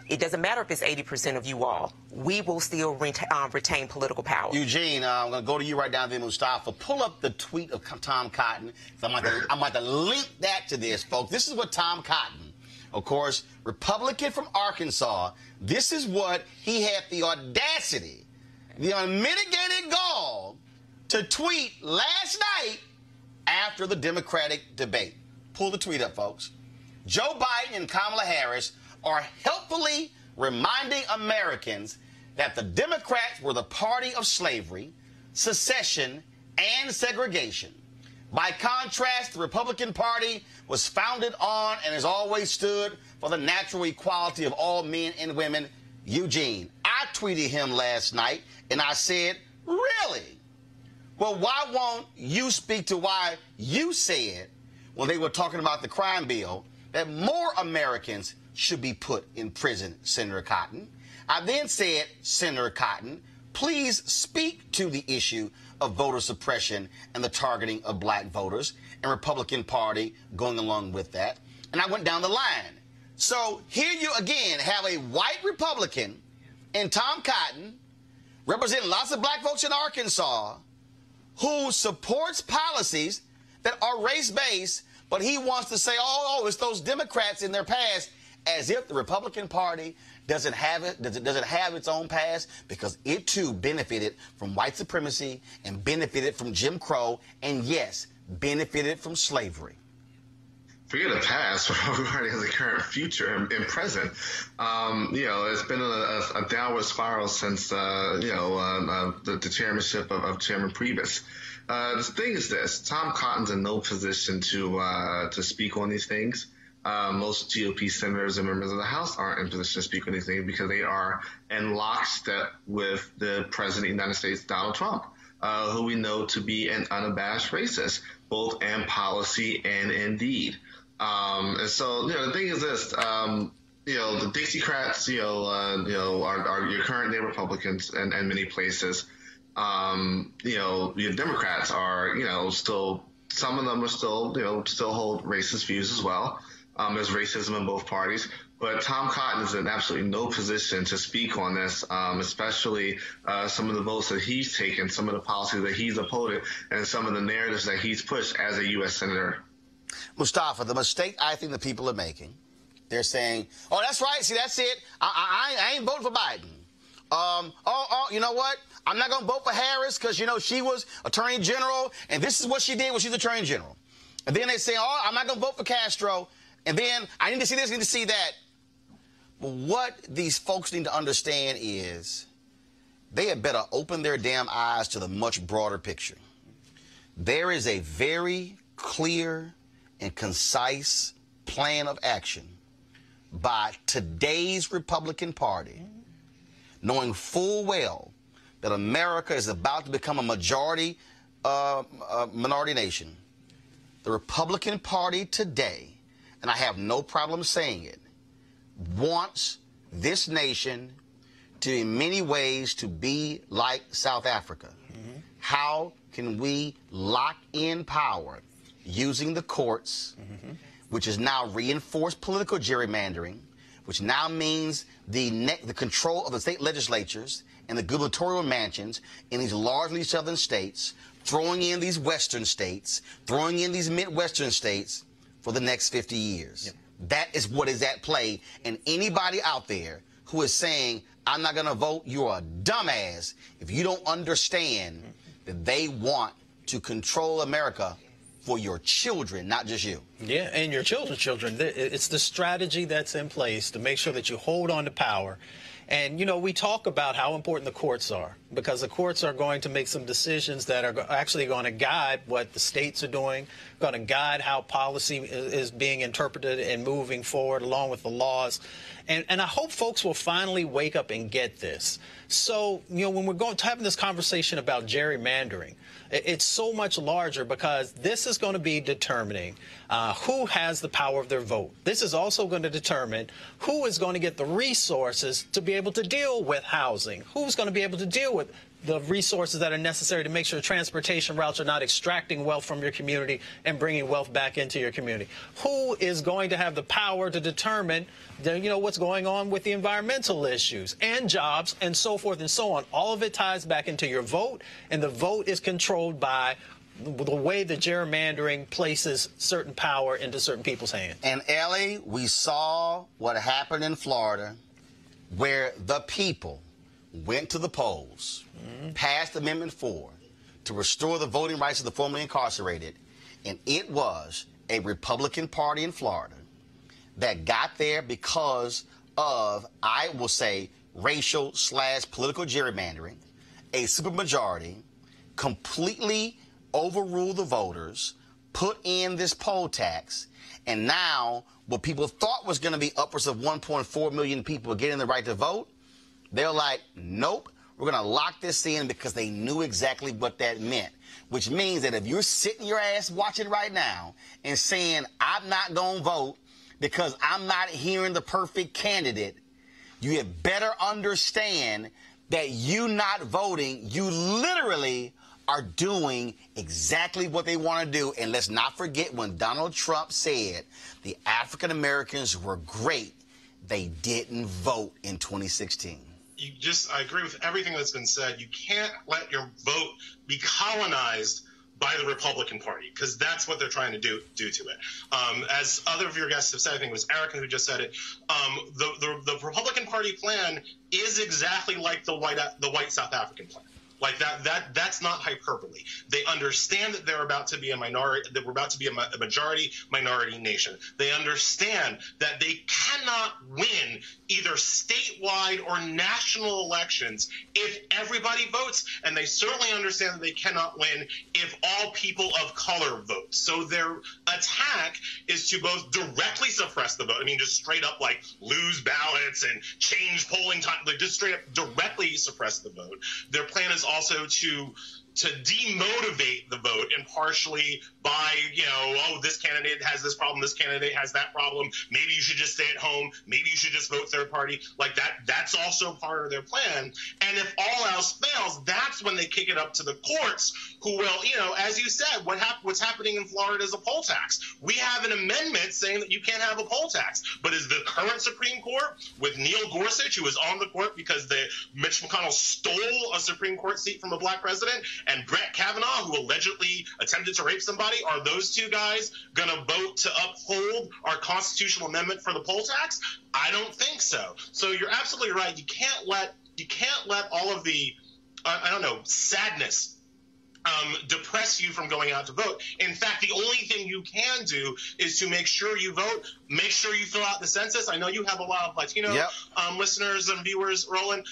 it doesn't matter if it's 80% of you all. We will still retain political power. Eugene, I'm going to go to you right now, then Mustafa. Pull up the tweet of Tom Cotton. So I'm going to link that to this, folks. This is what Tom Cotton, of course, Republican from Arkansas, this is what he had the audacity, the unmitigated gall to tweet last night after the Democratic debate. Pull the tweet up, folks. Joe Biden and Kamala Harris are helpfully reminding Americans that the Democrats were the party of slavery, secession, and segregation. By contrast, the Republican Party was founded on and has always stood for the natural equality of all men and women. Eugene, I tweeted him last night, and I said, really? Well, why won't you speak to why you said, when they were talking about the crime bill, that more Americans should be put in prison, Senator Cotton? I then said, Senator Cotton, please speak to the issue of voter suppression and the targeting of black voters, and Republican Party going along with that. And I went down the line. So here you again have a white Republican and Tom Cotton representing lots of black folks in Arkansas who supports policies that are race-based, But he wants to say, oh, it's those Democrats in their past, as if the Republican Party doesn't have its own past, because it too benefited from white supremacy and benefited from Jim Crow, and yes, benefited from slavery. Forget the past, everybody has a current future and present. It's been a downward spiral since the chairmanship of Chairman Priebus. The thing is this: Tom Cotton's in no position to speak on these things. Most GOP senators and members of the House aren't in position to speak on these things because they are in lockstep with the President of the United States, Donald Trump, who we know to be an unabashed racist, both in policy and in deed. And so, the thing is this, the Dixiecrats, are your current day Republicans in many places. Your Democrats are, still, some of them are still hold racist views as well. There's racism in both parties. But Tom Cotton is in absolutely no position to speak on this, especially some of the votes that he's taken, some of the policies that he's opposed, and some of the narratives that he's pushed as a U.S. Senator. Mustafa, the mistake I think the people are making, they're saying, oh, that's right, see, that's it. I ain't voting for Biden. You know what? I'm not going to vote for Harris because, she was Attorney General, and this is what she did when she's Attorney General. And then they say, oh, I'm not going to vote for Castro, and then I need to see this, I need to see that. But what these folks need to understand is they had better open their damn eyes to the much broader picture. There is a very clear and concise plan of action by today's Republican Party, knowing full well that America is about to become a minority nation. The Republican Party today, and I have no problem saying it, wants this nation to, in many ways, to be like South Africa. Mm-hmm. How can we lock in power using the courts, mm-hmm. which is now reinforced political gerrymandering, which now means the control of the state legislatures and the gubernatorial mansions in these largely southern states, throwing in these western states, throwing in these midwestern states for the next 50 years. Yep. That is what is at play. And anybody out there who is saying, I'm not going to vote, you're a dumbass if you don't understand that they want to control America for your children, not just you. Yeah, and your children's children. It's the strategy that's in place to make sure that you hold on to power. And, we talk about how important the courts are, because the courts are going to make some decisions that are actually going to guide what the states are doing, going to guide how policy is being interpreted and moving forward along with the laws. And I hope folks will finally wake up and get this. So, when we're having this conversation about gerrymandering, it's so much larger because this is going to be determining who has the power of their vote. This is also going to determine who is going to get the resources to be able to deal with housing, who's going to be able to deal with the resources that are necessary to make sure transportation routes are not extracting wealth from your community and bringing wealth back into your community. Who is going to have the power to determine, what's going on with the environmental issues and jobs and so forth and so on. All of it ties back into your vote, and the vote is controlled by the way the gerrymandering places certain power into certain people's hands. And, Ellie, we saw what happened in Florida, where the people went to the polls, passed Amendment 4 to restore the voting rights of the formerly incarcerated, and it was a Republican Party in Florida that got there because of, I will say, racial/political gerrymandering. A supermajority completely overruled the voters, put in this poll tax, and now what people thought was going to be upwards of 1.4 million people getting the right to vote, they're like, nope, we're going to lock this in, because they knew exactly what that meant. Which means that if you're sitting your ass watching right now and saying, I'm not going to vote because I'm not hearing the perfect candidate, you had better understand that you not voting, you literally are doing exactly what they want to do. And let's not forget when Donald Trump said the African Americans were great, they didn't vote in 2016. I agree with everything that's been said. You can't let your vote be colonized by the Republican Party, because that's what they're trying to do to it. As other of your guests have said, I think it was Erica who just said it, the Republican Party plan is exactly like the white South African plan. Like that's not hyperbole. They understand that they're about to be a minority, that we're about to be a majority minority nation. They understand that they cannot win either statewide or national elections if everybody votes, and they certainly understand that they cannot win if all people of color vote. So their attack is to both directly suppress the vote. I mean, just straight up like lose ballots and change polling time, like just straight up directly suppress the vote. Their plan is also to demotivate the vote impartially by, oh, this candidate has this problem, this candidate has that problem, maybe you should just stay at home, maybe you should just vote third party. Like that's also part of their plan. And if all else fails, that's when they kick it up to the courts, who will, as you said, what's happening in Florida is a poll tax. We have an amendment saying that you can't have a poll tax, but is the current Supreme Court with Neil Gorsuch, who was on the court because Mitch McConnell stole a Supreme Court seat from a black president, and Brett Kavanaugh, who allegedly attempted to rape somebody, are those two guys going to vote to uphold our constitutional amendment for the poll tax? I don't think so. So you're absolutely right. You can't let all of the sadness depress you from going out to vote. In fact, the only thing you can do is to make sure you vote, make sure you fill out the census. I know you have a lot of Latino listeners and viewers, Roland.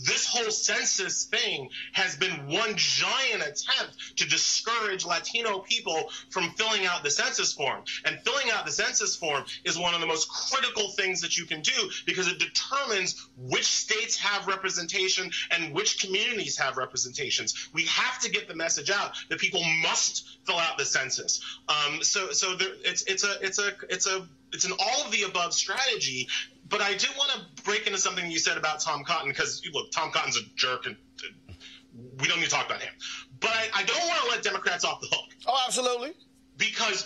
This whole census thing has been one giant attempt to discourage Latino people from filling out the census form. And filling out the census form is one of the most critical things that you can do, because it determines which states have representation and which communities have representations. We have to get the message out that people must fill out the census. So it's an all of the above strategy. But I do want to break into something you said about Tom Cotton, because look, Tom Cotton's a jerk, and we don't need to talk about him. But I don't want to let Democrats off the hook. Oh, absolutely. Because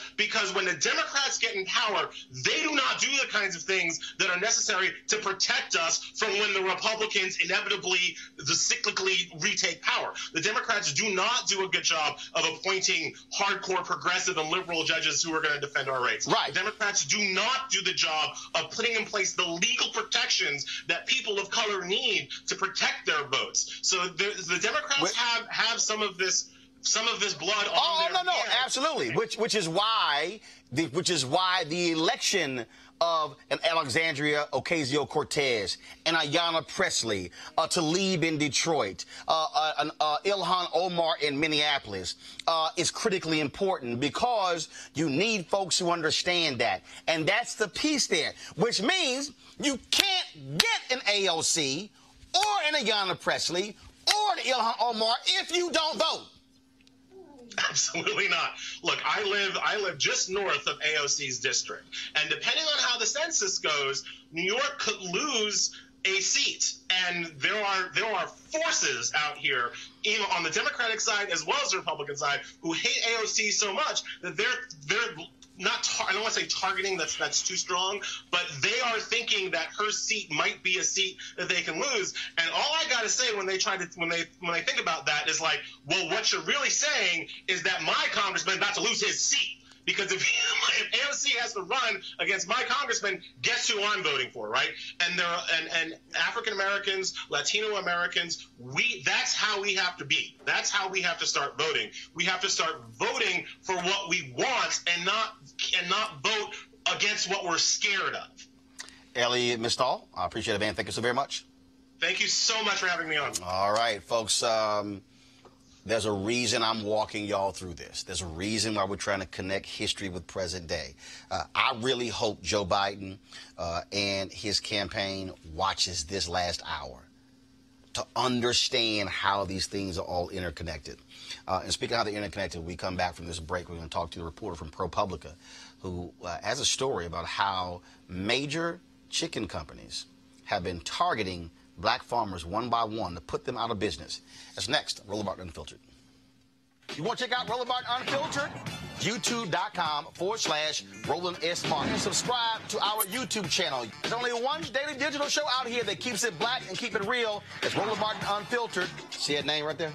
when the Democrats get in power, they do not do the kinds of things that are necessary to protect us from when the Republicans inevitably, cyclically retake power. The Democrats do not do a good job of appointing hardcore progressive and liberal judges who are going to defend our rights. Right. The Democrats do not do the job of putting in place the legal protections that people of color need to protect their votes. So the Democrats have some of this blood on their hands. Absolutely. Which is why the election of an Alexandria Ocasio-Cortez, and Ayanna Pressley, Tlaib in Detroit, an Ilhan Omar in Minneapolis is critically important, because you need folks who understand that. And that's the piece there, which means you can't get an AOC or an Ayanna Pressley or an Ilhan Omar if you don't vote. Absolutely not. Look, I live just north of AOC's district, and depending on how the census goes, New York could lose a seat. And there are forces out here, even on the Democratic side as well as the Republican side, who hate AOC so much that they're not, I don't want to say targeting, that's too strong, but they are thinking that her seat might be a seat that they can lose. And all I got to say when they think about that is like, well, what you're really saying is that my congressman about to lose his seat. Because if AOC has to run against my congressman, guess who I'm voting for, right? And African Americans, Latino Americans, that's how we have to be. That's how we have to start voting. We have to start voting for what we want and not vote against what we're scared of. Elliot Mistal, I appreciate it, man. Thank you so very much. Thank you so much for having me on. All right, folks. There's a reason I'm walking y'all through this. There's a reason why we're trying to connect history with present day. I really hope Joe Biden and his campaign watches this last hour to understand how these things are all interconnected. And speaking of how they're interconnected, we come back from this break. We're going to talk to the reporter from ProPublica who has a story about how major chicken companies have been targeting black farmers one by one to put them out of business. That's next, Roland Martin Unfiltered. You want to check out Roland Martin Unfiltered? YouTube.com/Roland S. Martin. And subscribe to our YouTube channel. There's only one daily digital show out here that keeps it black and keep it real. It's Roland Martin Unfiltered. See that name right there?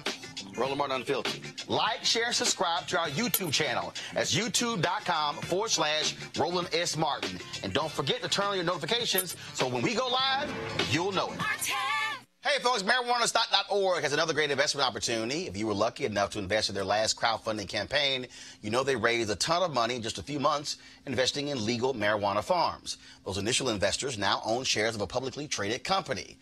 Roland Martin Unfiltered. Like, share, and subscribe to our YouTube channel. That's youtube.com/Roland S. Martin. And don't forget to turn on your notifications so when we go live, you'll know it. Hey, folks, marijuanastock.org has another great investment opportunity. If you were lucky enough to invest in their last crowdfunding campaign, you know they raised a ton of money in just a few months investing in legal marijuana farms. Those initial investors now own shares of a publicly traded company.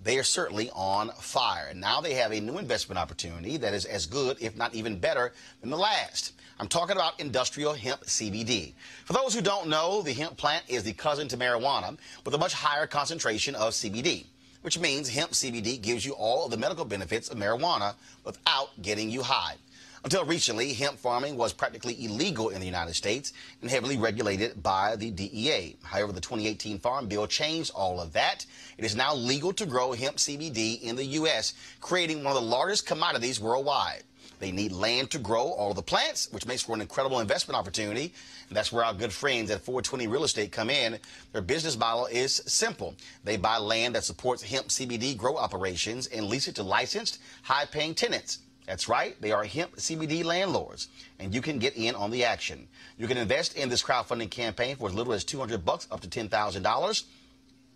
They are certainly on fire. And now they have a new investment opportunity that is as good, if not even better, than the last. I'm talking about industrial hemp CBD. For those who don't know, the hemp plant is the cousin to marijuana with a much higher concentration of CBD, which means hemp CBD gives you all of the medical benefits of marijuana without getting you high. Until recently, hemp farming was practically illegal in the United States and heavily regulated by the DEA. However, the 2018 Farm Bill changed all of that. It is now legal to grow hemp CBD in the U.S., creating one of the largest commodities worldwide. They need land to grow all of the plants, which makes for an incredible investment opportunity. And that's where our good friends at 420 Real Estate come in. Their business model is simple. They buy land that supports hemp CBD grow operations and lease it to licensed, high-paying tenants. That's right, they are hemp CBD landlords, and you can get in on the action. You can invest in this crowdfunding campaign for as little as $200 up to $10,000.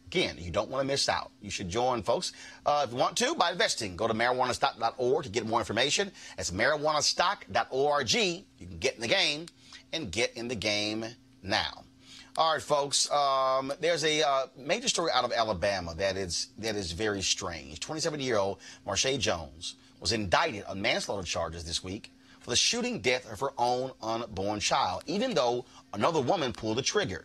Again, you don't want to miss out. You should join, folks, if you want to, by investing. Go to marijuanastock.org to get more information. That's marijuanastock.org. You can get in the game and get in the game now. All right, folks, there's a major story out of Alabama that is very strange. 27-year-old Marshae Jones was indicted on manslaughter charges this week for the shooting death of her own unborn child, even though another woman pulled the trigger.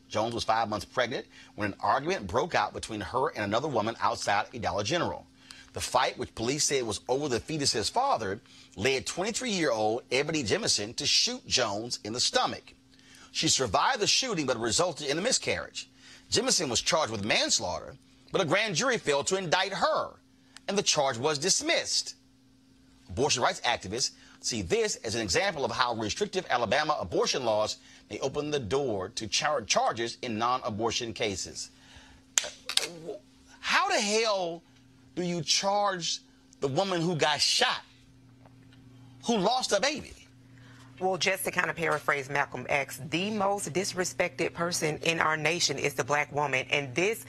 Jones was 5 months pregnant when an argument broke out between her and another woman outside a Dollar General. The fight, which police said was over the fetus's father, led 23-year-old Ebony Jemison to shoot Jones in the stomach. She survived the shooting, but it resulted in a miscarriage. Jemison was charged with manslaughter, but a grand jury failed to indict her, and the charge was dismissed. Abortion rights activists see this as an example of how restrictive Alabama abortion laws may open the door to charges in non-abortion cases. How the hell do you charge the woman who got shot, who lost a baby? Well, just to kind of paraphrase Malcolm X, the most disrespected person in our nation is the black woman. And this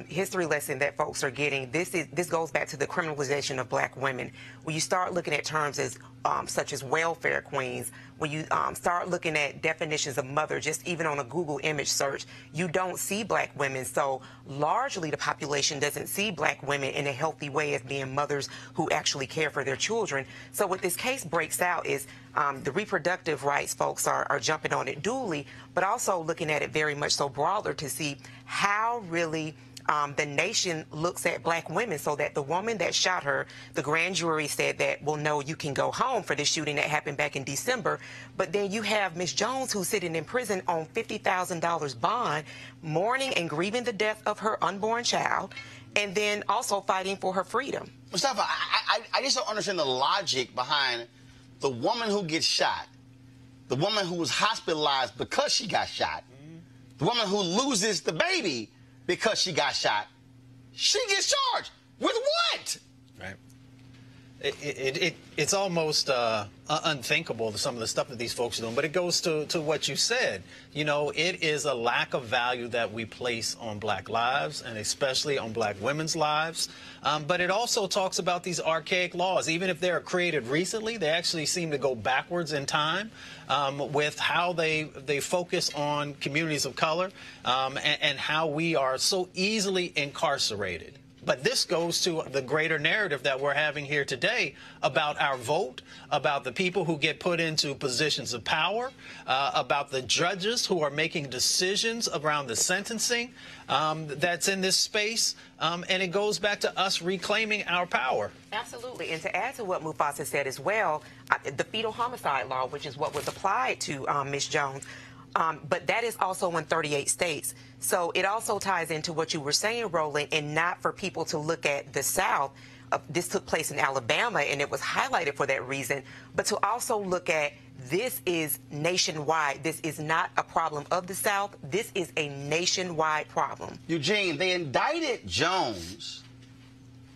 history lesson that folks are getting, this goes back to the criminalization of black women. When you start looking at terms as such as welfare queens, when you start looking at definitions of mother, just even on a Google image search, you don't see black women. So largely the population doesn't see black women in a healthy way as being mothers who actually care for their children. So what this case breaks out is the reproductive rights folks are jumping on it duly, but also looking at it very much so broader to see how really the nation looks at black women, so that the woman that shot her, the grand jury said that, well, no, you can go home for this shooting that happened back in December. But then you have Miss Jones, who's sitting in prison on $50,000 bond, mourning and grieving the death of her unborn child, and then also fighting for her freedom. Mustafa, I just don't understand the logic behind the woman who gets shot, the woman who was hospitalized because she got shot, the woman who loses the baby because she got shot. She gets charged with what? Right. It's almost unthinkable to some of the stuff that these folks are doing, but it goes to what you said. You know, it is a lack of value that we place on black lives, and especially on black women's lives. But it also talks about these archaic laws. Even if they're created recently, they actually seem to go backwards in time with how they focus on communities of color and how we are so easily incarcerated. But this goes to the greater narrative that we're having here today about our vote, about the people who get put into positions of power, about the judges who are making decisions around the sentencing that's in this space. And it goes back to us reclaiming our power. Absolutely. And to add to what Mufasa said as well, the fetal homicide law, which is what was applied to Ms. Jones, but that is also in 38 states. So it also ties into what you were saying, Roland, and not for people to look at the South. This took place in Alabama, and it was highlighted for that reason. But to also look at this is nationwide. This is not a problem of the South. This is a nationwide problem. Eugene, they indicted Jones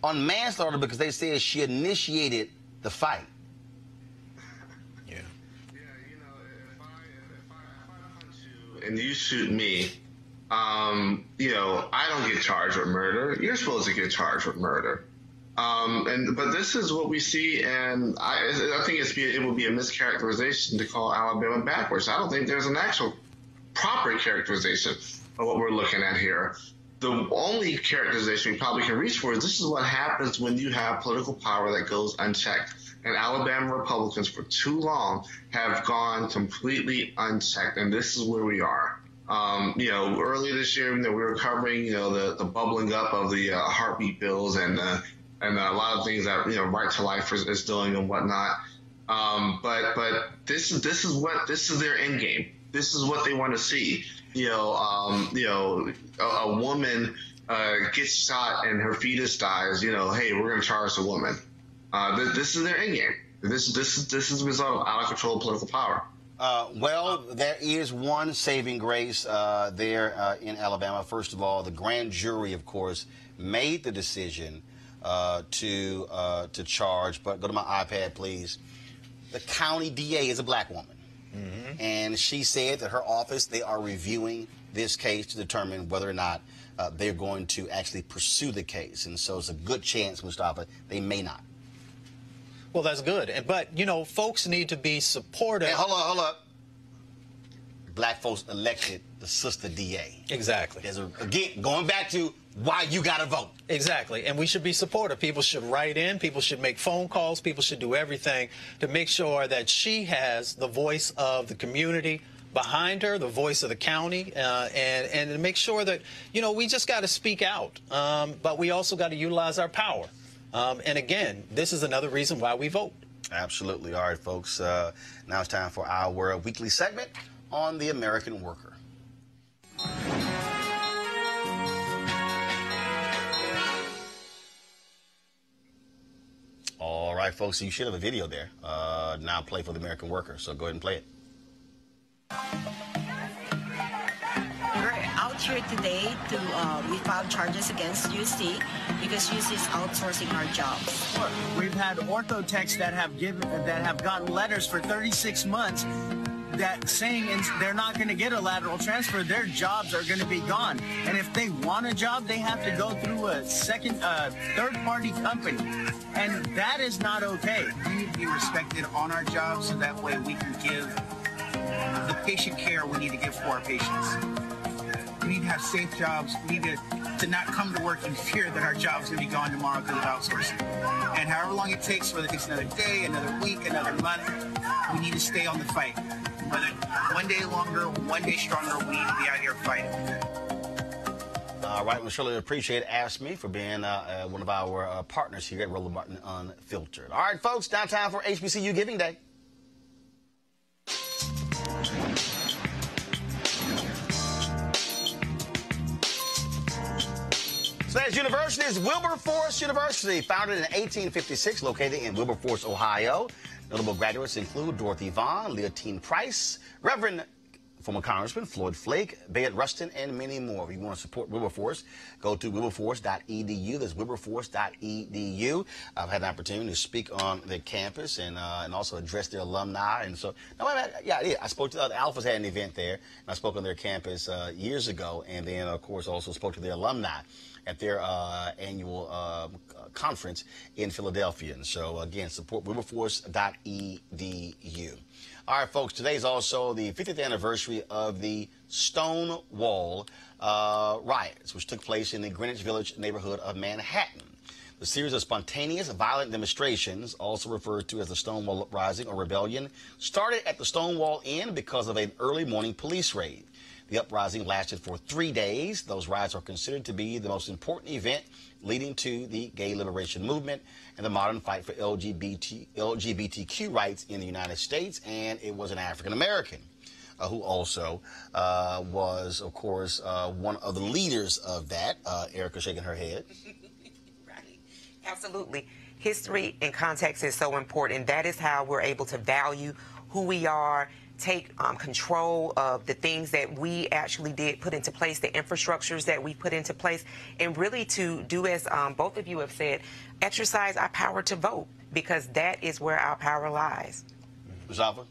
on manslaughter because they said she initiated the fight. Yeah. Yeah, you know, if I punch you and you shoot me, you know, I don't get charged with murder. You're supposed to get charged with murder. But this is what we see, and I think it would be a mischaracterization to call Alabama backwards. I don't think there's an actual proper characterization of what we're looking at here. The only characterization we probably can reach for is this is what happens when you have political power that goes unchecked. And Alabama Republicans for too long have gone completely unchecked, and this is where we are. You know, earlier this year, you know, we were covering, you know, the bubbling up of the heartbeat bills and a lot of things that, you know, Right to Life is doing and whatnot. But this is their end game. This is what they want to see. You know, a woman gets shot and her fetus dies. You know, hey, we're going to charge the woman. This is their end game. This is the result of out of control political power. Well, there is one saving grace there in Alabama. First of all, the grand jury, of course, made the decision to charge. But go to my iPad, please. The county DA is a black woman. Mm-hmm. And she said that her office, they are reviewing this case to determine whether or not they're going to actually pursue the case. And so it's a good chance, Mustafa, they may not. Well, that's good. But, you know, folks need to be supportive. Hey, hold up. Black folks elected the sister DA. Exactly. Again, going back to why you got to vote. Exactly. And we should be supportive. People should write in. People should make phone calls. People should do everything to make sure that she has the voice of the community behind her, the voice of the county, and to make sure that, you know, we just got to speak out. But we also got to utilize our power. And again, this is another reason why we vote. Absolutely. All right, folks. Now it's time for our weekly segment on the American worker. All right, folks. So you should have a video there. Now play for the American worker. So go ahead and play it. We're out here today to we filed charges against UC because UC is outsourcing our jobs. We've had orthotechs that have gotten letters for 36 months that saying they're not going to get a lateral transfer, their jobs are going to be gone. And if they want a job, they have to go through a third-party company. And that is not okay. We need to be respected on our jobs so that way we can give the patient care we need to give for our patients. We need to have safe jobs. We need to not come to work in fear that our job's going to be gone tomorrow because of outsourcing. And however long it takes, whether it takes another day, another week, another month, we need to stay on the fight. Whether one day longer, one day stronger, we need to be out here fighting. All right, we surely appreciate AFSCME for being one of our partners here at Roland Martin Unfiltered. All right, folks, now time for HBCU Giving Day. Today's university is Wilberforce University, founded in 1856, located in Wilberforce, Ohio. Notable graduates include Dorothy Vaughan, Leontine Price, Reverend former Congressman Floyd Flake, Bayard Rustin, and many more. If you want to support Wilberforce, go to wilberforce.edu. That's wilberforce.edu. I've had an opportunity to speak on their campus and also address their alumni. And so, I spoke to the Alphas had an event there, and I spoke on their campus years ago, and then, of course, also spoke to their alumni at their annual conference in Philadelphia. And so, again, support wilberforce.edu. All right, folks, today is also the 50th anniversary of the Stonewall riots, which took place in the Greenwich Village neighborhood of Manhattan. The series of spontaneous, violent demonstrations, also referred to as the Stonewall Uprising or Rebellion, started at the Stonewall Inn because of an early morning police raid. The uprising lasted for 3 days. Those riots are considered to be the most important event leading to the gay liberation movement and the modern fight for LGBTQ rights in the United States. And it was an African-American who also was, of course, one of the leaders of that. Erica shaking her head. Right. Absolutely. History and context is so important. That is how we're able to value who we are, take control of the things that we actually did put into place, the infrastructures that we put into place, and really to do as both of you have said, exercise our power to vote. because that is where our power lies. Mustafa?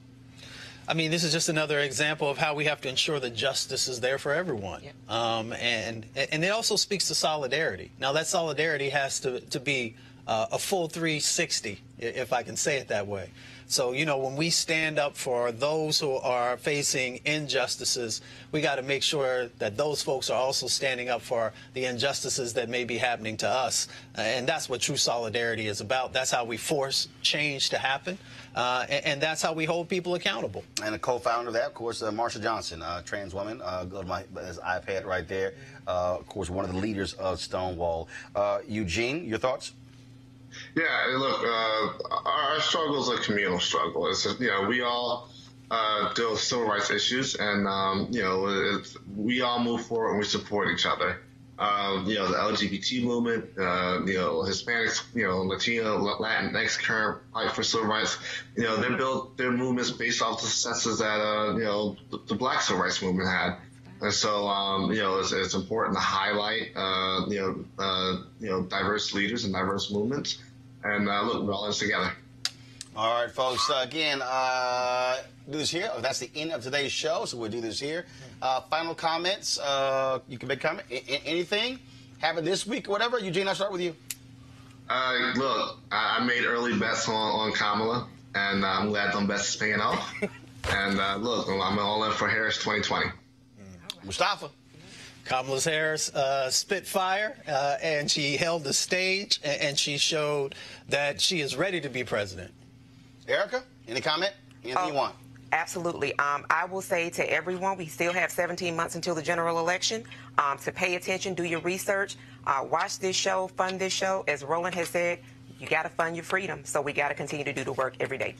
I mean, this is just another example of how we have to ensure that justice is there for everyone. Yep. And it also speaks to solidarity. Now, that solidarity has to be a full 360, if I can say it that way. So, you know, when we stand up for those who are facing injustices, we got to make sure that those folks are also standing up for the injustices that may be happening to us. And that's what true solidarity is about. That's how we force change to happen. And that's how we hold people accountable. And a co-founder of that, of course, Marsha Johnson, trans woman. Go to my iPad right there. Of course, one of the leaders of Stonewall. Eugene, your thoughts? Yeah, look, our struggle is a communal struggle. It's you know, we all deal with civil rights issues, and you know, we all move forward and we support each other. You know, the LGBT movement, you know, Hispanics, you know, Latino, Latinx current fight for civil rights. You know, they built their movements based off the successes that you know, the Black civil rights movement had. And so, you know, it's important to highlight, you know, diverse leaders and diverse movements. And look, we're all in this together. All right, folks. Again, do this here. That's the end of today's show, so we'll do this here. Final comments. You can make comment. Anything happened this week or whatever. Eugene, I'll start with you. Look, I made early bets on Kamala, and I'm glad them bets is paying off. And look, I'm all in for Harris 2020. Mustafa? Kamala Harris spit fire, and she held the stage, and she showed that she is ready to be president. Erica, any comment? Anything you want? Absolutely. I will say to everyone, we still have 17 months until the general election. To pay attention, do your research, watch this show, fund this show. As Roland has said, you got to fund your freedom, so we got to continue to do the work every day.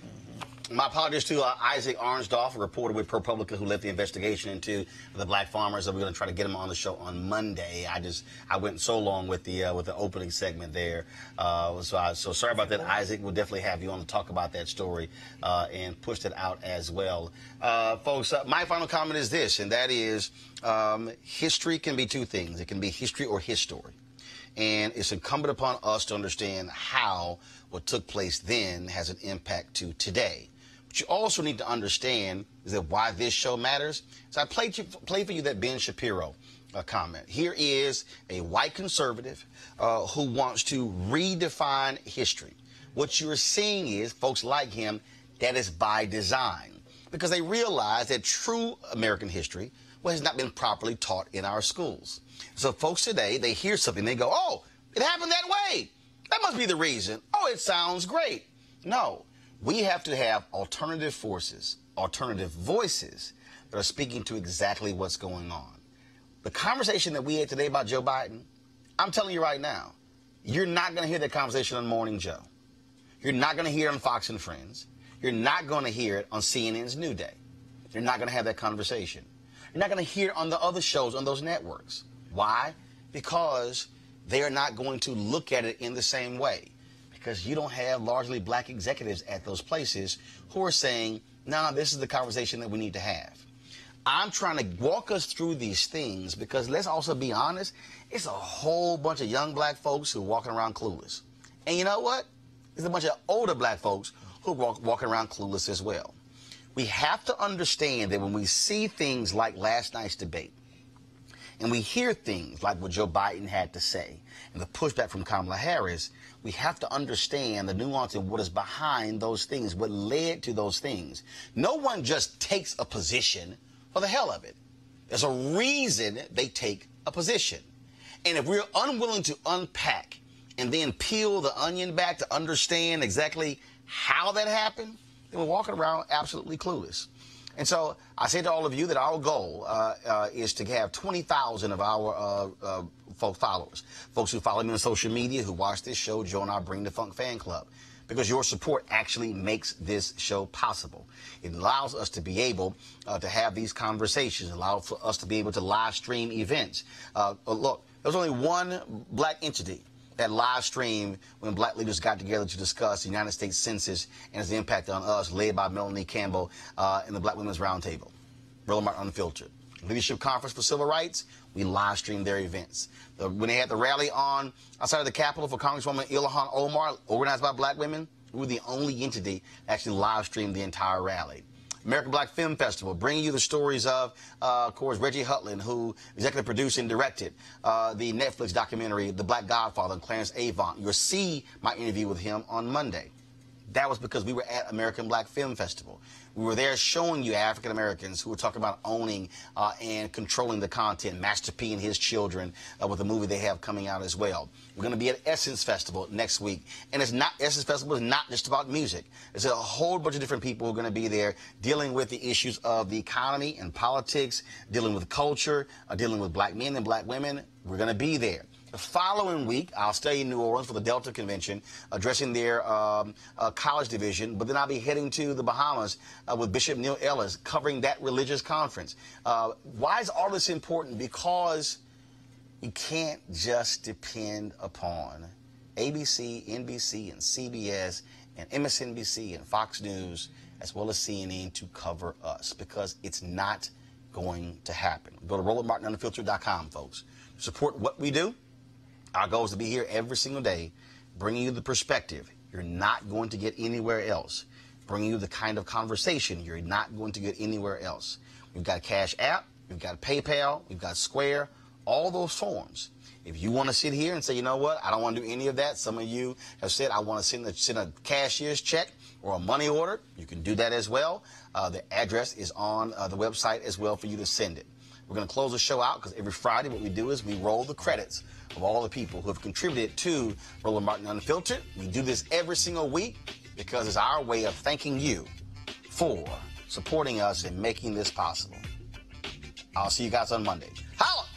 My apologies to Isaac Arnsdorf, a reporter with ProPublica who led the investigation into the black farmers. We're going to try to get him on the show on Monday. I went so long with the opening segment there. So sorry about that, Isaac. We'll definitely have you on to talk about that story and push that out as well. Folks, my final comment is this, and that is history can be two things. It can be history or history. And it's incumbent upon us to understand how what took place then has an impact to today. What you also need to understand is that why this show matters. So I played for you that Ben Shapiro comment. Here is a white conservative who wants to redefine history. What you're seeing is folks like him, that is by design, because they realize that true American history has not been properly taught in our schools. So folks today, they hear something, they go, oh, it happened that way. That must be the reason. Oh, it sounds great. No. We have to have alternative forces, alternative voices that are speaking to exactly what's going on. The conversation that we had today about Joe Biden, I'm telling you right now, you're not going to hear that conversation on Morning Joe. You're not going to hear it on Fox and Friends. You're not going to hear it on CNN's New Day. You're not going to have that conversation. You're not going to hear it on the other shows on those networks. Why? Because they are not going to look at it in the same way. Because you don't have largely black executives at those places who are saying, no, this is the conversation that we need to have. I'm trying to walk us through these things because let's also be honest, it's a whole bunch of young black folks who are walking around clueless. And you know what? There's a bunch of older black folks who are walking around clueless as well. We have to understand that when we see things like last night's debate, and we hear things like what Joe Biden had to say and the pushback from Kamala Harris, we have to understand the nuance of what is behind those things, what led to those things. No one just takes a position for the hell of it. There's a reason they take a position. And if we're unwilling to unpack and then peel the onion back to understand exactly how that happened, then we're walking around absolutely clueless. And so I say to all of you that our goal is to have 20,000 of our followers, folks who follow me on social media, who watch this show, join our Bring the Funk fan club, because your support actually makes this show possible. It allows us to be able to have these conversations, allows for us to be able to live stream events. Look, there's only one black entity that live stream when black leaders got together to discuss the United States Census and its impact on us, led by Melanie Campbell and the Black Women's Roundtable. Roland Martin Unfiltered. Leadership Conference for Civil Rights, we live streamed their events. When they had the rally on outside of the Capitol for Congresswoman Ilhan Omar, organized by black women, We were the only entity that actually live streamed the entire rally. American Black Film Festival, bringing you the stories of course, Reggie Hutland, who executive produced and directed the Netflix documentary, The Black Godfather, and Clarence Avant. You'll see my interview with him on Monday. That was because we were at American Black Film Festival. We were there showing you African Americans who were talking about owning and controlling the content. Master P and his children with a movie they have coming out as well. We're going to be at Essence Festival next week. And Essence Festival is not just about music. There's a whole bunch of different people who are going to be there dealing with the issues of the economy and politics, dealing with culture, dealing with black men and black women. We're going to be there. The following week, I'll stay in New Orleans for the Delta Convention, addressing their college division, but then I'll be heading to the Bahamas with Bishop Neil Ellis, covering that religious conference. Why is all this important? Because we can't just depend upon ABC, NBC, and CBS, and MSNBC, and Fox News, as well as CNN to cover us, because it's not going to happen. Go to RolandMartinUnfiltered.com, folks. Support what we do. Our goal is to be here every single day, bringing you the perspective you're not going to get anywhere else, bringing you the kind of conversation you're not going to get anywhere else. We've got a Cash App, we've got PayPal, we've got Square, all those forms. If you want to sit here and say, you know what, I don't want to do any of that. Some of you have said, I want to send a cashier's check or a money order. You can do that as well. The address is on the website as well for you to send it. We're going to close the show out because every Friday what we do is we roll the credits of all the people who have contributed to Roland Martin Unfiltered. We do this every single week because it's our way of thanking you for supporting us and making this possible. I'll see you guys on Monday. Holla!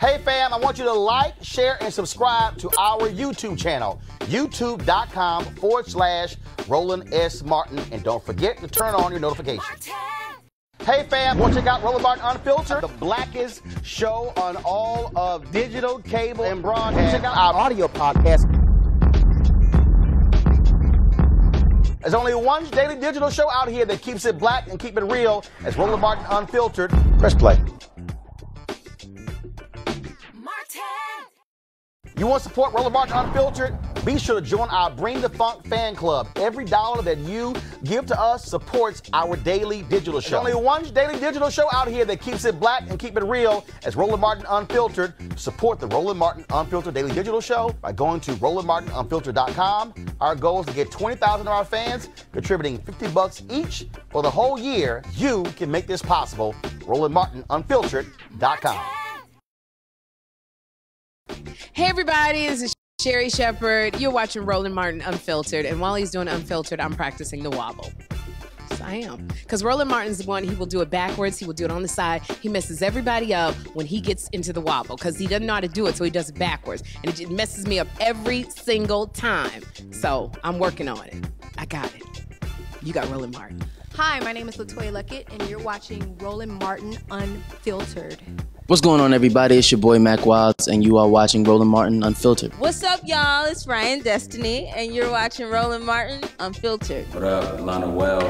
Hey fam, I want you to like, share, and subscribe to our YouTube channel, youtube.com/Roland S. Martin. And don't forget to turn on your notifications. Hey fam, want to check out Roland Martin Unfiltered, the blackest show on all of digital, cable, and broadcast. Check out our audio podcast. There's only one daily digital show out here that keeps it black and keep it real. It's Roland Martin Unfiltered. Press play. You want to support Roland Martin Unfiltered? Be sure to join our Bring the Funk fan club. Every dollar that you give to us supports our daily digital show. There's only one daily digital show out here that keeps it black and keep it real. It's Roland Martin Unfiltered. Support the Roland Martin Unfiltered daily digital show by going to RolandMartinUnfiltered.com. Our goal is to get 20,000 of our fans contributing $50 each for the whole year. You can make this possible. RolandMartinUnfiltered.com. Hey everybody, this is Sherry Shepherd. You're watching Roland Martin Unfiltered, and while he's doing Unfiltered, I'm practicing the wobble. Yes, I am. Because Roland Martin's the one, he will do it backwards, he will do it on the side. He messes everybody up when he gets into the wobble, because he doesn't know how to do it, so he does it backwards. And it messes me up every single time. So I'm working on it. I got it. You got Roland Martin. Hi, my name is LaToya Luckett, and you're watching Roland Martin Unfiltered. What's going on, everybody? It's your boy Mac Wilds, and you are watching Roland Martin Unfiltered. What's up, y'all? It's Ryan Destiny, and you're watching Roland Martin Unfiltered. What up, Lana Well,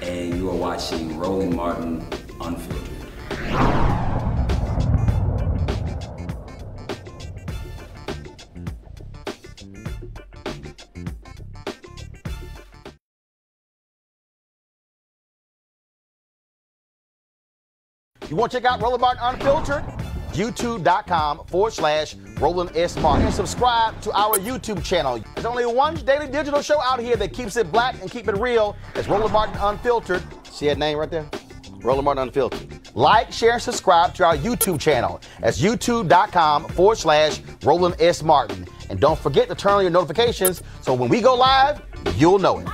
and you are watching Roland Martin Unfiltered. You want to check out Roland Martin Unfiltered? YouTube.com/Roland S. Martin. And subscribe to our YouTube channel. There's only one daily digital show out here that keeps it black and keep it real. It's Roland Martin Unfiltered. See that name right there? Roland Martin Unfiltered. Like, share, and subscribe to our YouTube channel. That's youtube.com/Roland S. Martin. And don't forget to turn on your notifications so when we go live, you'll know it.